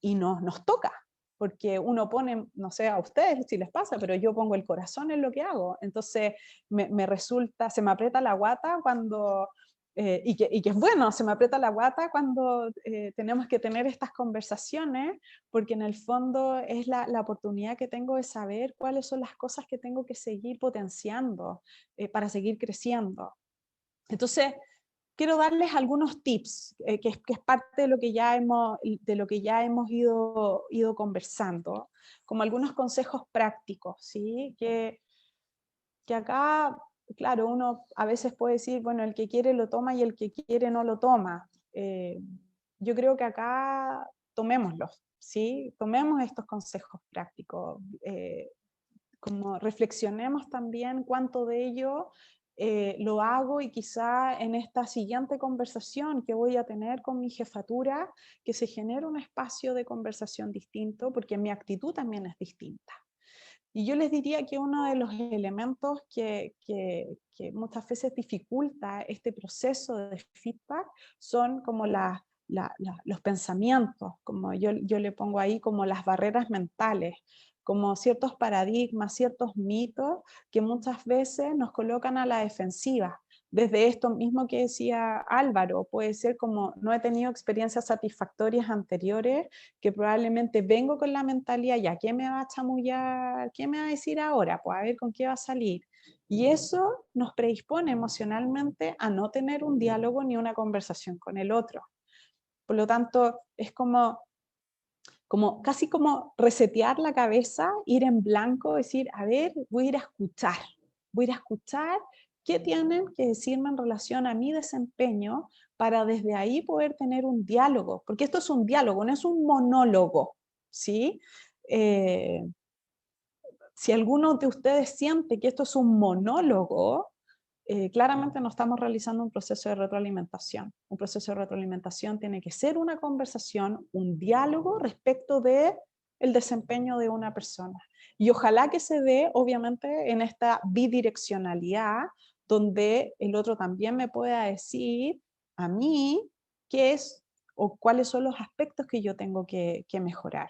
nos toca, porque uno pone, no sé a ustedes si les pasa, pero yo pongo el corazón en lo que hago. Entonces me resulta, se me aprieta la guata cuando... y que es bueno, se me aprieta la guata cuando tenemos que tener estas conversaciones, porque en el fondo es la oportunidad que tengo de saber cuáles son las cosas que tengo que seguir potenciando para seguir creciendo. Entonces, quiero darles algunos tips, que es parte de lo que ya hemos ido conversando, como algunos consejos prácticos, ¿sí? Que acá, claro, uno a veces puede decir, bueno, el que quiere lo toma y el que quiere no lo toma. Yo creo que acá tomémoslos, ¿sí? Tomemos estos consejos prácticos, como reflexionemos también cuánto de ello lo hago, y quizá en esta siguiente conversación que voy a tener con mi jefatura, que se genere un espacio de conversación distinto, porque mi actitud también es distinta. Y yo les diría que uno de los elementos que muchas veces dificulta este proceso de feedback son como los pensamientos, como yo le pongo ahí como las barreras mentales, como ciertos paradigmas, ciertos mitos que muchas veces nos colocan a la defensiva. Desde esto mismo que decía Álvaro, puede ser como no he tenido experiencias satisfactorias anteriores, que probablemente vengo con la mentalidad, ya, ¿qué me va a chamullar? ¿Qué me va a decir ahora? Pues a ver con qué va a salir. Y eso nos predispone emocionalmente a no tener un diálogo ni una conversación con el otro. Por lo tanto, es casi como resetear la cabeza, ir en blanco, decir, a ver, voy a ir a escuchar qué tienen que decirme en relación a mi desempeño, para desde ahí poder tener un diálogo, porque esto es un diálogo, no es un monólogo, ¿sí? Si alguno de ustedes siente que esto es un monólogo, claramente no estamos realizando un proceso de retroalimentación. Un proceso de retroalimentación tiene que ser una conversación, un diálogo respecto de el desempeño de una persona. Y ojalá que se dé, obviamente, en esta bidireccionalidad, donde el otro también me pueda decir a mí qué es o cuáles son los aspectos que yo tengo que mejorar.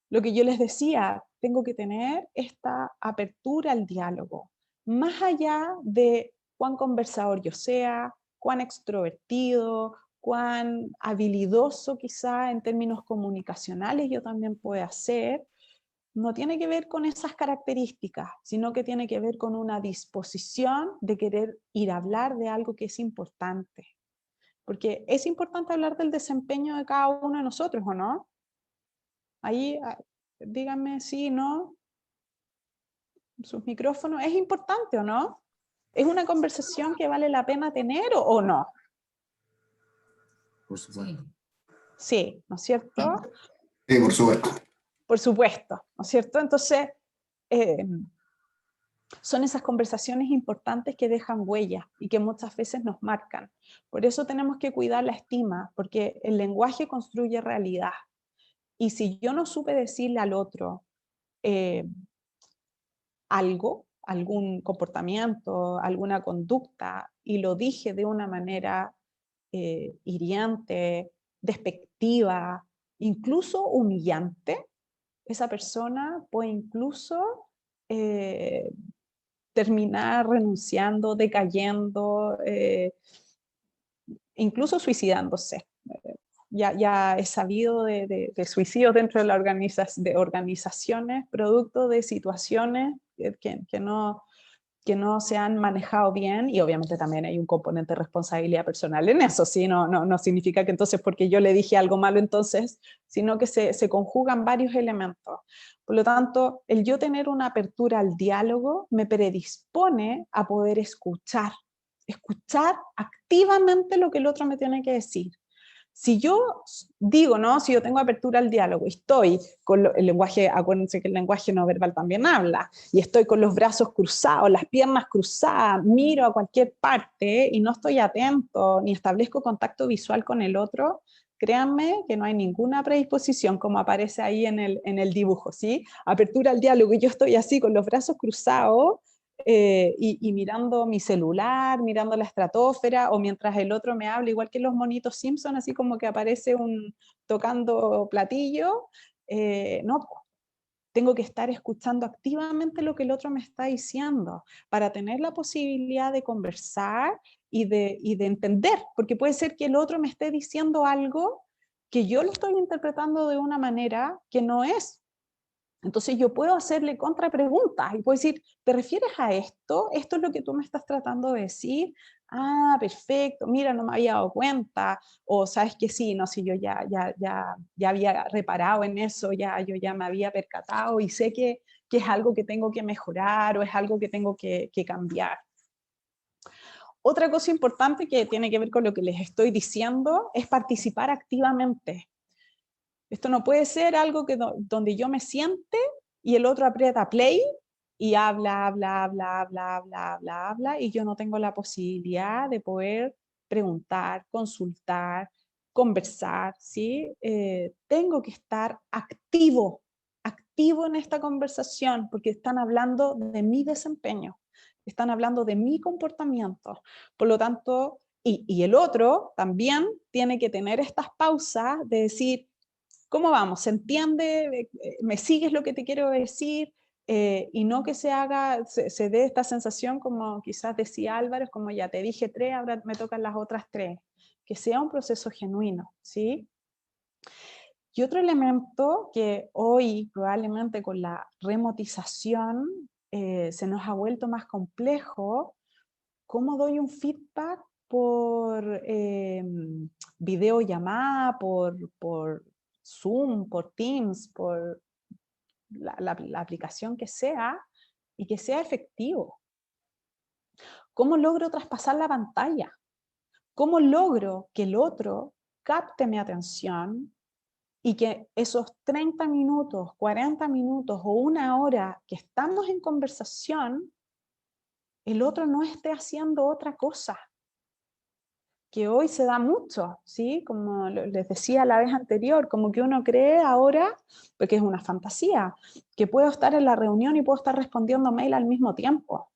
Lo que yo les decía, tengo que tener esta apertura al diálogo, más allá de cuán conversador yo sea, cuán extrovertido, cuán habilidoso quizá en términos comunicacionales yo también pueda ser. No tiene que ver con esas características, sino que tiene que ver con una disposición de querer ir a hablar de algo que es importante. Porque es importante hablar del desempeño de cada uno de nosotros, ¿o no? Ahí díganme sí, no, sus micrófonos. ¿Es importante o no? ¿Es una conversación que vale la pena tener o no? Por supuesto. Sí, ¿no es cierto? Sí, por supuesto. Por supuesto, ¿no es cierto? Entonces, son esas conversaciones importantes que dejan huella y que muchas veces nos marcan. Por eso tenemos que cuidar la estima, porque el lenguaje construye realidad. Y si yo no supe decirle al otro algo, algún comportamiento, alguna conducta, y lo dije de una manera hiriente, despectiva, incluso humillante, esa persona puede incluso terminar renunciando, decayendo, incluso suicidándose. Ya he sabido de suicidios dentro de, de organizaciones, producto de situaciones que no que no se han manejado bien, y obviamente también hay un componente de responsabilidad personal en eso, ¿sí? No significa que entonces porque yo le dije algo malo entonces, sino que se conjugan varios elementos. Por lo tanto, el yo tener una apertura al diálogo me predispone a poder escuchar activamente lo que el otro me tiene que decir. Si yo digo, ¿no? Si yo tengo apertura al diálogo y estoy con el lenguaje, acuérdense que el lenguaje no verbal también habla, y estoy con los brazos cruzados, las piernas cruzadas, miro a cualquier parte y no estoy atento ni establezco contacto visual con el otro, créanme que no hay ninguna predisposición como aparece ahí en el dibujo, ¿sí? Apertura al diálogo y yo estoy así con los brazos cruzados, y mirando mi celular, mirando la estratosfera, o mientras el otro me habla, igual que los monitos Simpson, así como que aparece tocando platillo, no, tengo que estar escuchando activamente lo que el otro me está diciendo, para tener la posibilidad de conversar y de entender, porque puede ser que el otro me esté diciendo algo que yo lo estoy interpretando de una manera que no es. Entonces yo puedo hacerle contrapreguntas y puedo decir, ¿te refieres a esto? ¿Esto es lo que tú me estás tratando de decir? Ah, perfecto, mira, no me había dado cuenta. O sabes que sí, no, si yo ya había reparado en eso, yo ya me había percatado y sé que es algo que tengo que mejorar o es algo que tengo que cambiar. Otra cosa importante que tiene que ver con lo que les estoy diciendo es participar activamente. Esto no puede ser algo donde yo me siente y el otro aprieta play y habla, y yo no tengo la posibilidad de poder preguntar, consultar, conversar, ¿sí? Tengo que estar activo en esta conversación porque están hablando de mi desempeño, están hablando de mi comportamiento. Por lo tanto, y el otro también tiene que tener estas pausas de decir, ¿cómo vamos? ¿Se entiende? ¿Me sigues lo que te quiero decir? Y no que se dé esta sensación como quizás decía Álvaro, como ya te dije 3, ahora me tocan las otras 3. Que sea un proceso genuino, ¿sí? Y otro elemento que hoy probablemente con la remotización se nos ha vuelto más complejo, ¿cómo doy un feedback por videollamada, por Zoom, por Teams, por la aplicación que sea, y que sea efectivo? ¿Cómo logro traspasar la pantalla? ¿Cómo logro que el otro capte mi atención y que esos 30 minutos, 40 minutos o una hora que estamos en conversación, el otro no esté haciendo otra cosa? Que hoy se da mucho, ¿sí? Como les decía la vez anterior, como que uno cree ahora, porque es una fantasía, que puedo estar en la reunión y puedo estar respondiendo mail al mismo tiempo.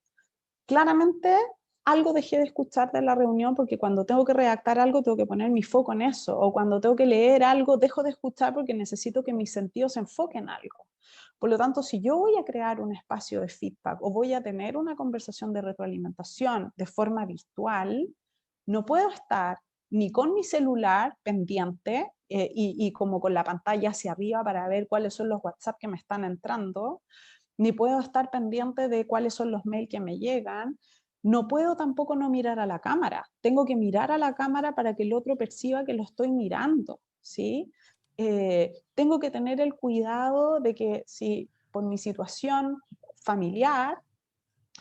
Claramente algo dejé de escuchar de la reunión porque cuando tengo que redactar algo tengo que poner mi foco en eso, o cuando tengo que leer algo dejo de escuchar porque necesito que mis sentidos se enfoquen en algo. Por lo tanto, si yo voy a crear un espacio de feedback o voy a tener una conversación de retroalimentación de forma virtual, no puedo estar ni con mi celular pendiente y como con la pantalla hacia arriba para ver cuáles son los WhatsApp que me están entrando, ni puedo estar pendiente de cuáles son los mails que me llegan. No puedo tampoco no mirar a la cámara. Tengo que mirar a la cámara para que el otro perciba que lo estoy mirando, ¿sí? Tengo que tener el cuidado de que si por mi situación familiar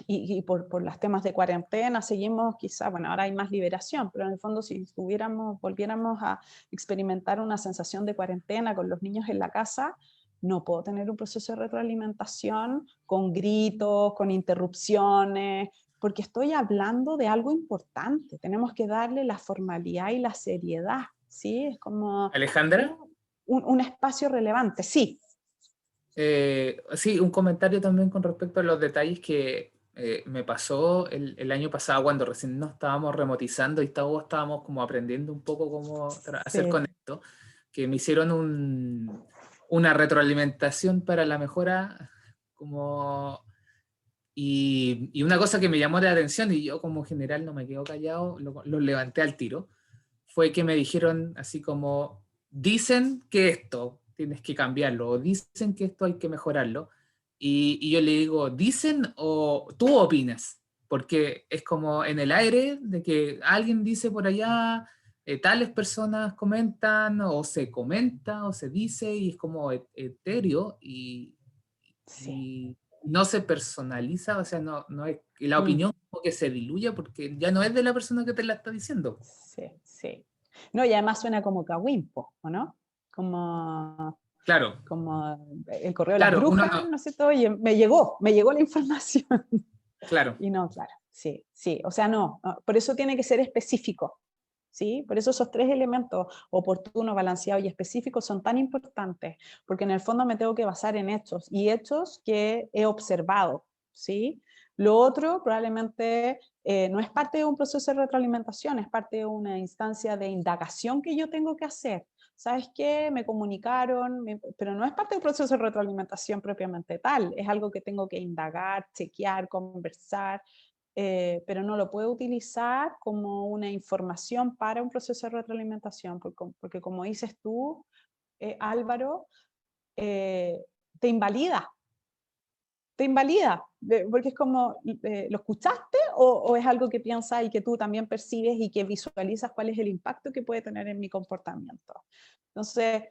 y por los temas de cuarentena seguimos quizá, bueno, ahora hay más liberación, pero en el fondo si volviéramos a experimentar una sensación de cuarentena con los niños en la casa, no puedo tener un proceso de retroalimentación con gritos, con interrupciones, porque estoy hablando de algo importante. Tenemos que darle la formalidad y la seriedad, ¿sí? Es como Alejandra, un espacio relevante, sí. sí, un comentario también con respecto a los detalles que me pasó el año pasado cuando recién nos estábamos remotizando y todos estábamos como aprendiendo un poco cómo hacer con esto, que me hicieron una retroalimentación para la mejora y una cosa que me llamó la atención y yo como general no me quedo callado, lo levanté al tiro, fue que me dijeron así como, dicen que esto tienes que cambiarlo o dicen que esto hay que mejorarlo. y yo le digo, ¿dicen o tú opinas? Porque es como en el aire de que alguien dice por allá, tales personas comentan, o se comenta, o se dice, y es como etéreo, Sí. y no se personaliza, o sea, no es, y la Mm. opinión como que se diluye porque ya no es de la persona que te la está diciendo. Sí, sí. No, y además suena como Kawimpo, ¿o no? Claro, Como el correo de las claro, uno brujas, no, no sé todo, oye, me llegó la información. claro. Y no, claro, sí, sí. O sea, no, por eso tiene que ser específico, ¿sí? Por eso esos 3 elementos, oportuno, balanceado y específico, son tan importantes, porque en el fondo me tengo que basar en hechos, y hechos que he observado, ¿sí? Lo otro probablemente no es parte de un proceso de retroalimentación, es parte de una instancia de indagación que yo tengo que hacer. ¿Sabes qué? Me comunicaron, pero no es parte del proceso de retroalimentación propiamente tal, es algo que tengo que indagar, chequear, conversar, pero no lo puedo utilizar como una información para un proceso de retroalimentación, porque como dices tú, Álvaro, te invalida, porque es como, ¿lo escuchaste o es algo que piensas y que tú también percibes y que visualizas cuál es el impacto que puede tener en mi comportamiento? Entonces,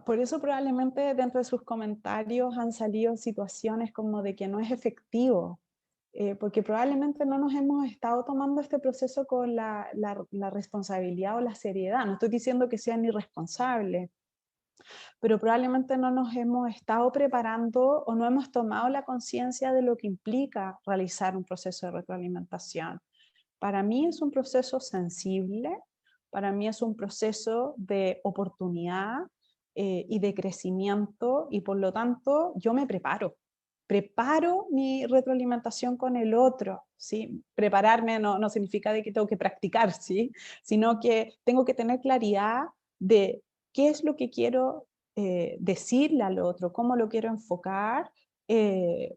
por eso probablemente dentro de sus comentarios han salido situaciones como de que no es efectivo, porque probablemente no nos hemos estado tomando este proceso con la responsabilidad o la seriedad. No estoy diciendo que sean irresponsables, pero probablemente no nos hemos estado preparando o no hemos tomado la conciencia de lo que implica realizar un proceso de retroalimentación. Para mí es un proceso sensible, para mí es un proceso de oportunidad y de crecimiento, y por lo tanto yo me preparo mi retroalimentación con el otro, ¿sí? Prepararme no significa de que tengo que practicar, ¿sí? Sino que tengo que tener claridad de qué es lo que quiero decirle al otro, cómo lo quiero enfocar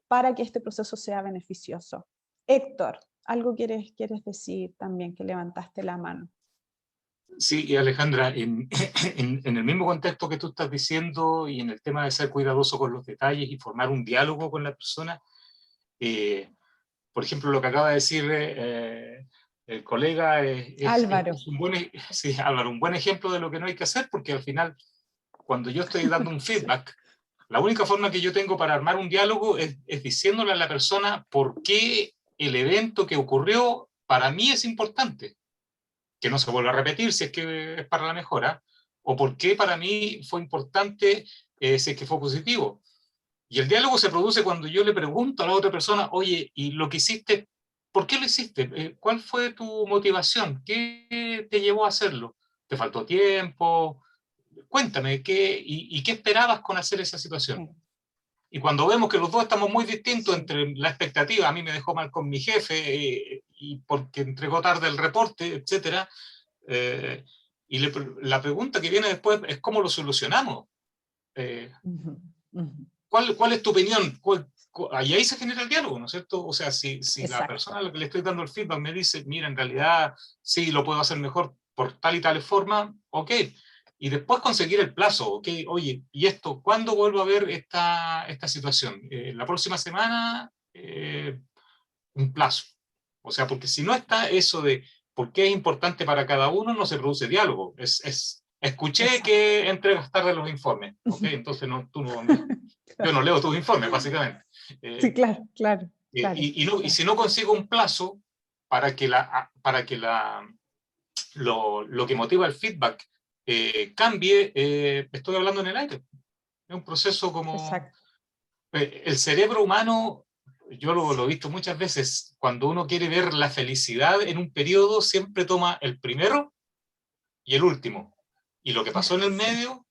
para que este proceso sea beneficioso. Héctor, algo quieres decir también, que levantaste la mano. Sí, y Alejandra, en el mismo contexto que tú estás diciendo y en el tema de ser cuidadoso con los detalles y formar un diálogo con la persona, por ejemplo, lo que acaba de decir el colega Álvaro. es un buen, sí, Álvaro, un buen ejemplo de lo que no hay que hacer, porque al final, cuando yo estoy dando un feedback, la única forma que yo tengo para armar un diálogo es diciéndole a la persona por qué el evento que ocurrió para mí es importante, que no se vuelva a repetir si es que es para la mejora, o por qué para mí fue importante si es que fue positivo. Y el diálogo se produce cuando yo le pregunto a la otra persona, oye, ¿y lo que hiciste, por qué lo hiciste? ¿Cuál fue tu motivación? ¿Qué te llevó a hacerlo? ¿Te faltó tiempo? Cuéntame, ¿y qué esperabas con hacer esa situación? Sí. Y cuando vemos que los dos estamos muy distintos Sí. entre la expectativa, a mí me dejó mal con mi jefe y porque entregó tarde el reporte, etc. Y la pregunta que viene después es cómo lo solucionamos. ¿Cuál es tu opinión? Y ahí se genera el diálogo, ¿no es cierto? O sea, si la persona a la que le estoy dando el feedback me dice, mira, en realidad sí lo puedo hacer mejor por tal y tal forma, ok. Y después conseguir el plazo, ok, oye, ¿y esto? ¿Cuándo vuelvo a ver esta situación? ¿La próxima semana? Un plazo. O sea, porque si no está eso de por qué es importante para cada uno, no se produce diálogo. Escuché Exacto. que entregas tarde los informes, ¿ok? Entonces yo no leo tus informes, básicamente. Sí, claro. Y si no consigo un plazo para que lo que motiva el feedback cambie, estoy hablando en el aire. Es un proceso como... Exacto. El cerebro humano, yo lo he visto muchas veces, cuando uno quiere ver la felicidad en un periodo, siempre toma el primero y el último. Y lo que pasó en el medio,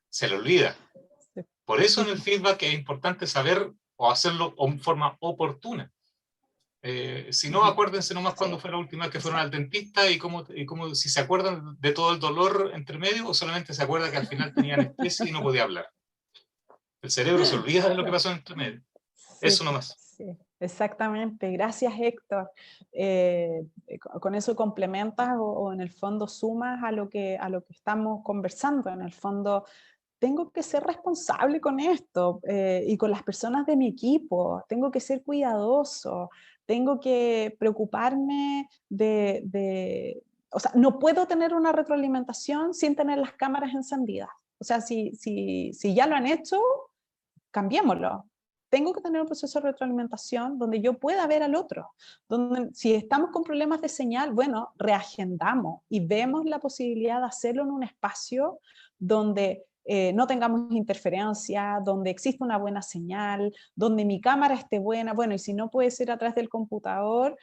se le olvida. Por eso en el feedback es importante saber o hacerlo en forma oportuna. Si no, acuérdense nomás cuando fue la última vez que fueron al dentista y cómo si se acuerdan de todo el dolor entre medio o solamente se acuerdan que al final tenían estrés y no podía hablar. El cerebro se olvida de lo que pasó entre medio. Eso nomás. Sí, exactamente. Gracias, Héctor. Con eso complementas o en el fondo sumas a lo que estamos conversando. En el fondo tengo que ser responsable con esto y con las personas de mi equipo, tengo que ser cuidadoso, tengo que preocuparme o sea, no puedo tener una retroalimentación sin tener las cámaras encendidas. O sea, si ya lo han hecho, cambiémoslo. Tengo que tener un proceso de retroalimentación donde yo pueda ver al otro. Donde, si estamos con problemas de señal, bueno, reagendamos y vemos la posibilidad de hacerlo en un espacio donde no tengamos interferencia, donde exista una buena señal, donde mi cámara esté buena. Bueno, y si no puede ser a través del computador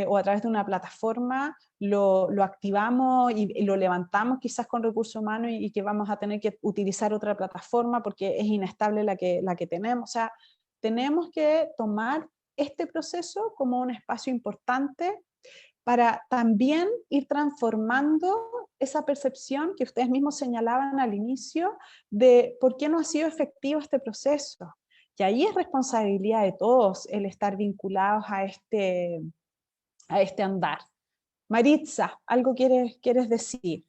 o a través de una plataforma, lo activamos y lo levantamos quizás con recursos humanos y que vamos a tener que utilizar otra plataforma porque es inestable la que tenemos. O sea, tenemos que tomar este proceso como un espacio importante para también ir transformando esa percepción que ustedes mismos señalaban al inicio de por qué no ha sido efectivo este proceso. Y ahí es responsabilidad de todos el estar vinculados a este andar. Maritza, ¿algo quieres decir?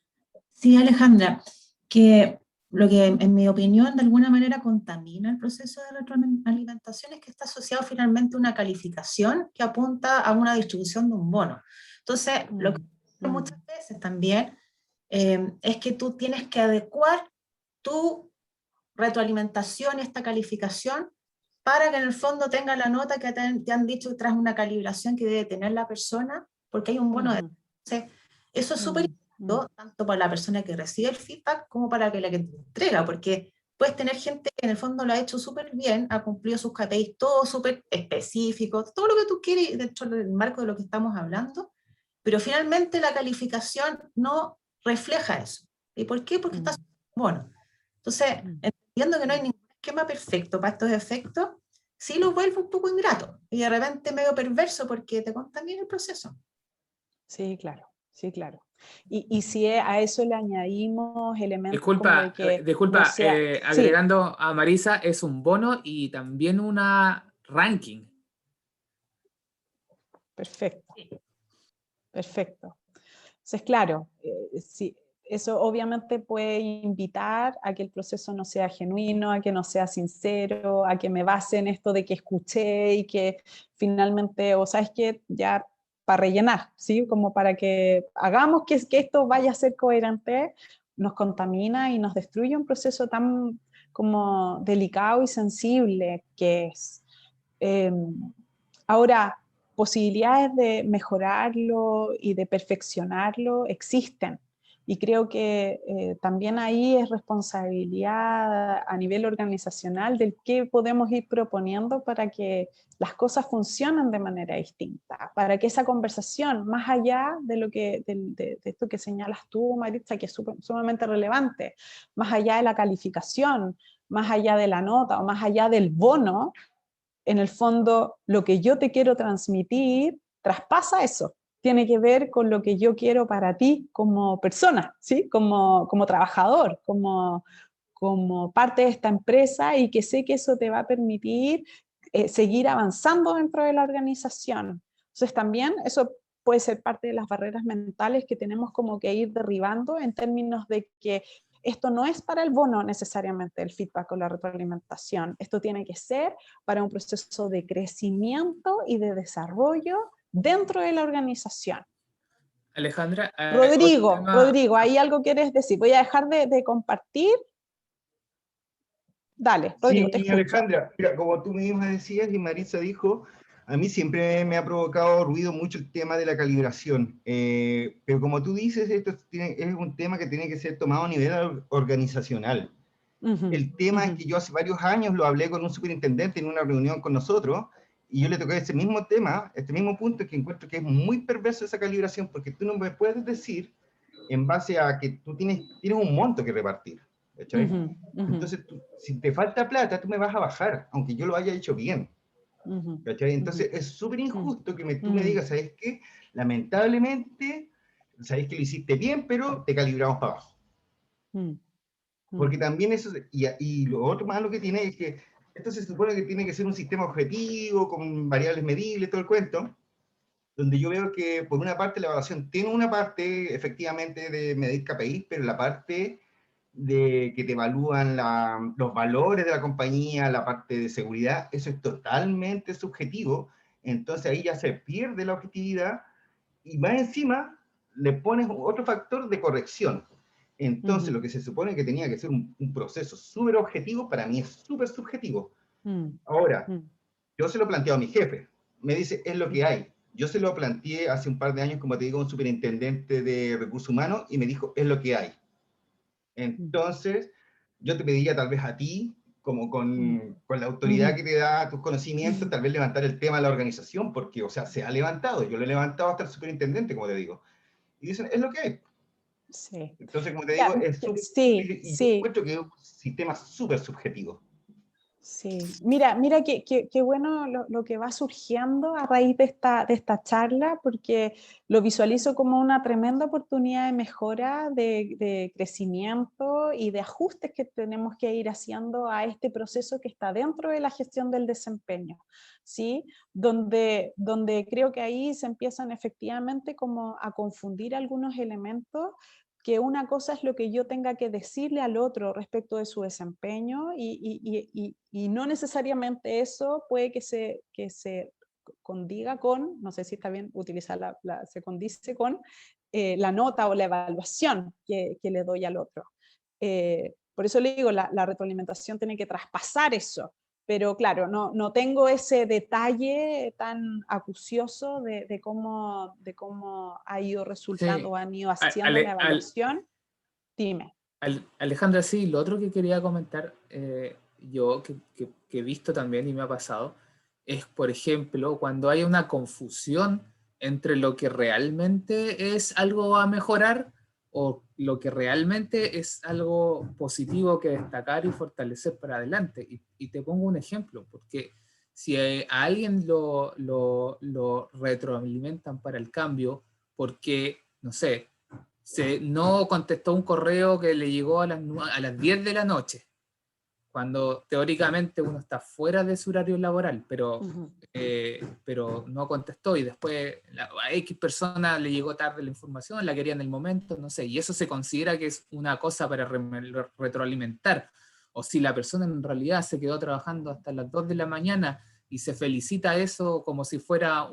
Sí, Alejandra, que lo que en mi opinión de alguna manera contamina el proceso de retroalimentación es que está asociado finalmente a una calificación que apunta a una distribución de un bono. Entonces, lo que muchas veces también es que tú tienes que adecuar tu retroalimentación, esta calificación, para que en el fondo tenga la nota que te han dicho tras una calibración que debe tener la persona, porque hay un bono de... Entonces, eso es súper importante, tanto para la persona que recibe el feedback como para la que te entrega, porque puedes tener gente que en el fondo lo ha hecho súper bien, ha cumplido sus KPIs, todo súper específico, todo lo que tú quieres dentro del marco de lo que estamos hablando, pero finalmente la calificación no refleja eso. ¿Y por qué? Porque está bueno. Entonces, entendiendo que no hay ningún esquema perfecto para estos efectos, sí lo vuelve un poco ingrato y de repente medio perverso porque te contamina el proceso. Sí, claro, sí, claro. Y si a eso le añadimos elementos como de que... Disculpa, no sea, agregando a Marisa, es un bono y también una ranking. Perfecto, perfecto. Entonces, claro, sí, eso obviamente puede invitar a que el proceso no sea genuino, a que no sea sincero, a que me base en esto de que escuché y que finalmente, o sabes que ya para rellenar, ¿sí? Como para que hagamos que esto vaya a ser coherente, nos contamina y nos destruye un proceso tan como delicado y sensible que es. Ahora, posibilidades de mejorarlo y de perfeccionarlo existen. Y creo que también ahí es responsabilidad a nivel organizacional del qué podemos ir proponiendo para que las cosas funcionen de manera distinta, para que esa conversación, más allá de, de esto que señalas tú, Maritza, que es sumamente relevante, más allá de la calificación, más allá de la nota o más allá del bono, en el fondo lo que yo te quiero transmitir traspasa eso. Tiene que ver con lo que yo quiero para ti como persona, ¿sí? Como trabajador, como parte de esta empresa y que sé que eso te va a permitir seguir avanzando dentro de la organización. Entonces también eso puede ser parte de las barreras mentales que tenemos como que ir derribando en términos de que esto no es para el bono necesariamente, el feedback o la retroalimentación. Esto tiene que ser para un proceso de crecimiento y de desarrollo dentro de la organización. Alejandra, Rodrigo, ¿ahí algo quieres decir? Voy a dejar de compartir. Dale, Rodrigo, te escucho. Alejandra, mira, como tú misma decías y Marisa dijo, a mí siempre me ha provocado ruido mucho el tema de la calibración, pero como tú dices, esto es un tema que tiene que ser tomado a nivel organizacional. El tema es que yo hace varios años lo hablé con un superintendente en una reunión con nosotros, y yo le toqué ese mismo tema, este mismo punto, que encuentro que es muy perverso esa calibración, porque tú no me puedes decir, en base a que tú tienes un monto que repartir. Entonces, si te falta plata, tú me vas a bajar, aunque yo lo haya hecho bien. Entonces, es súper injusto que tú me digas, ¿sabes qué? Lamentablemente, sabes que lo hiciste bien, pero te calibramos para abajo. Porque también eso, y lo otro malo que tiene es que esto se supone que tiene que ser un sistema objetivo, con variables medibles, todo el cuento, donde yo veo que por una parte la evaluación tiene una parte efectivamente de medir KPI, pero la parte de que te evalúan los valores de la compañía, la parte de seguridad, eso es totalmente subjetivo, entonces ahí ya se pierde la objetividad, y más encima le pones otro factor de corrección. Entonces, lo que se supone que tenía que ser un proceso súper objetivo, para mí es súper subjetivo. Ahora, yo se lo planteo a mi jefe, me dice, es lo que hay. Yo se lo planteé hace un par de años, como te digo, un superintendente de recursos humanos, y me dijo, es lo que hay. Entonces, yo te pediría tal vez a ti, como con la autoridad que te da tus conocimientos, tal vez levantar el tema de la organización, porque, o sea, se ha levantado, yo lo he levantado hasta el superintendente, como te digo, y dicen, es lo que hay. Sí. Entonces, como te digo, es súper Sí, y yo sí. encuentro que es un sistema súper subjetivo. Sí, mira qué bueno lo que va surgiendo a raíz de esta charla, porque lo visualizo como una tremenda oportunidad de mejora, de crecimiento y de ajustes que tenemos que ir haciendo a este proceso que está dentro de la gestión del desempeño, ¿sí? Donde creo que ahí se empiezan efectivamente como a confundir algunos elementos, que una cosa es lo que yo tenga que decirle al otro respecto de su desempeño y no necesariamente eso puede que se condiga con, no sé si está bien utilizar se condice con la nota o la evaluación que le doy al otro. Por eso le digo, la retroalimentación tiene que traspasar eso. Pero claro, no tengo ese detalle tan acucioso de cómo ha ido resultando, Sí. o han ido haciendo la evaluación. Dime. Alejandra, sí, lo otro que quería comentar, yo que he visto también y me ha pasado, es, por ejemplo, cuando hay una confusión entre lo que realmente es algo a mejorar o lo que realmente es algo positivo que destacar y fortalecer para adelante. Y te pongo un ejemplo, porque si a alguien lo retroalimentan para el cambio, porque, no sé, no contestó un correo que le llegó a las 10 de la noche, cuando teóricamente uno está fuera de su horario laboral, pero no contestó, y después a X persona le llegó tarde la información, la quería en el momento, no sé, y eso se considera que es una cosa para retroalimentar. O si la persona en realidad se quedó trabajando hasta las 2 de la mañana y se felicita eso como si fuera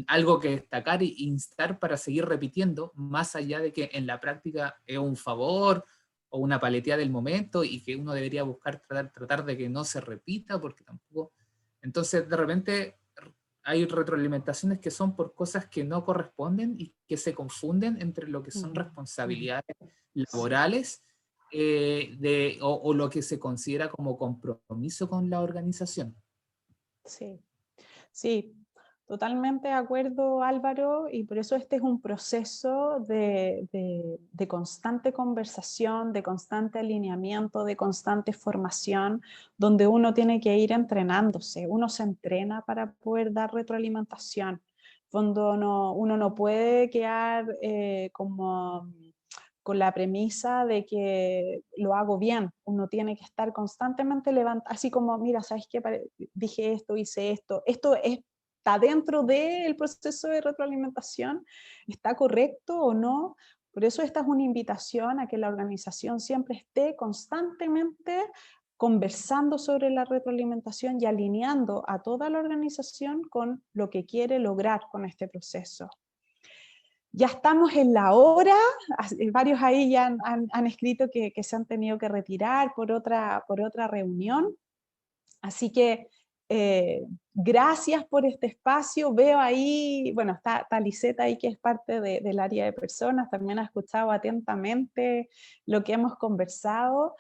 algo que destacar e instar para seguir repitiendo, más allá de que en la práctica es un favor o una paleteada del momento y que uno debería buscar tratar de que no se repita, porque tampoco... Entonces, de repente, hay retroalimentaciones que son por cosas que no corresponden y que se confunden entre lo que son responsabilidades laborales o lo que se considera como compromiso con la organización. Sí, sí, totalmente de acuerdo, Álvaro, y por eso este es un proceso de constante conversación, de constante alineamiento, de constante formación, donde uno tiene que ir entrenándose. Uno se entrena para poder dar retroalimentación. Cuando uno no puede quedar como con la premisa de que lo hago bien. Uno tiene que estar constantemente levantando, así como, mira, ¿sabes qué? Dije esto, hice esto. ¿Está dentro del proceso de retroalimentación? ¿Está correcto o no? Por eso esta es una invitación a que la organización siempre esté constantemente conversando sobre la retroalimentación y alineando a toda la organización con lo que quiere lograr con este proceso. Ya estamos en la hora, varios ahí ya han escrito que se han tenido que retirar por otra reunión, así que gracias por este espacio. Veo ahí, bueno, está Liseta ahí, que es parte del área de personas, también ha escuchado atentamente lo que hemos conversado.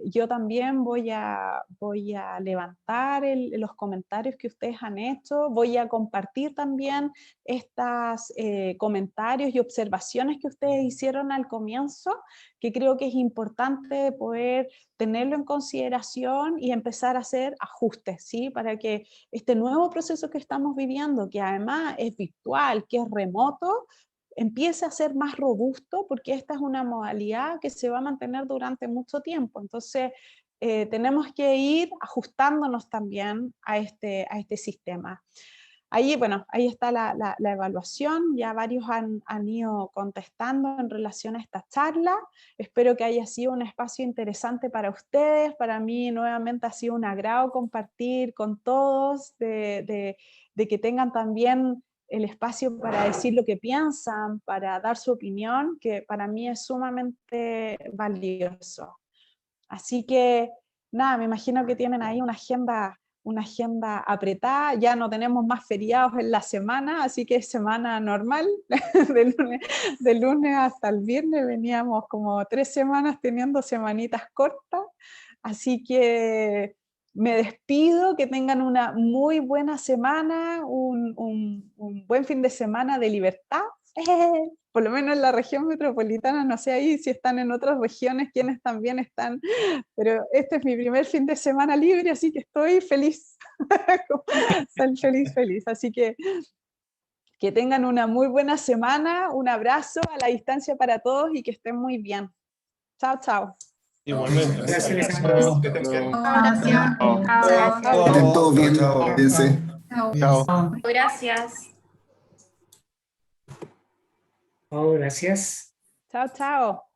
Yo también voy a levantar los comentarios que ustedes han hecho, voy a compartir también estos comentarios y observaciones que ustedes hicieron al comienzo, que creo que es importante poder tenerlo en consideración y empezar a hacer ajustes, ¿sí? Para que este nuevo proceso que estamos viviendo, que además es virtual, que es remoto, empiece a ser más robusto, porque esta es una modalidad que se va a mantener durante mucho tiempo. Entonces, tenemos que ir ajustándonos también a este sistema. ahí, bueno, ahí está la evaluación, ya varios han ido contestando en relación a esta charla. Espero que haya sido un espacio interesante para ustedes. Para mí nuevamente ha sido un agrado compartir con todos, de que tengan también el espacio para decir lo que piensan, para dar su opinión, que para mí es sumamente valioso. Así que, nada, me imagino que tienen ahí una agenda apretada, ya no tenemos más feriados en la semana, así que es semana normal, de lunes hasta el viernes, veníamos como 3 semanas teniendo semanitas cortas, así que me despido, que tengan una muy buena semana, un buen fin de semana de libertad, por lo menos en la región metropolitana, no sé ahí si están en otras regiones quienes también están, pero este es mi primer fin de semana libre, así que estoy feliz, feliz, así que tengan una muy buena semana, un abrazo a la distancia para todos y que estén muy bien. Chao, chao. Igualmente. Gracias. Que estén bien. Gracias. Que estén todos bien, cuídense. Chao. Gracias. Gracias. Chao, chao.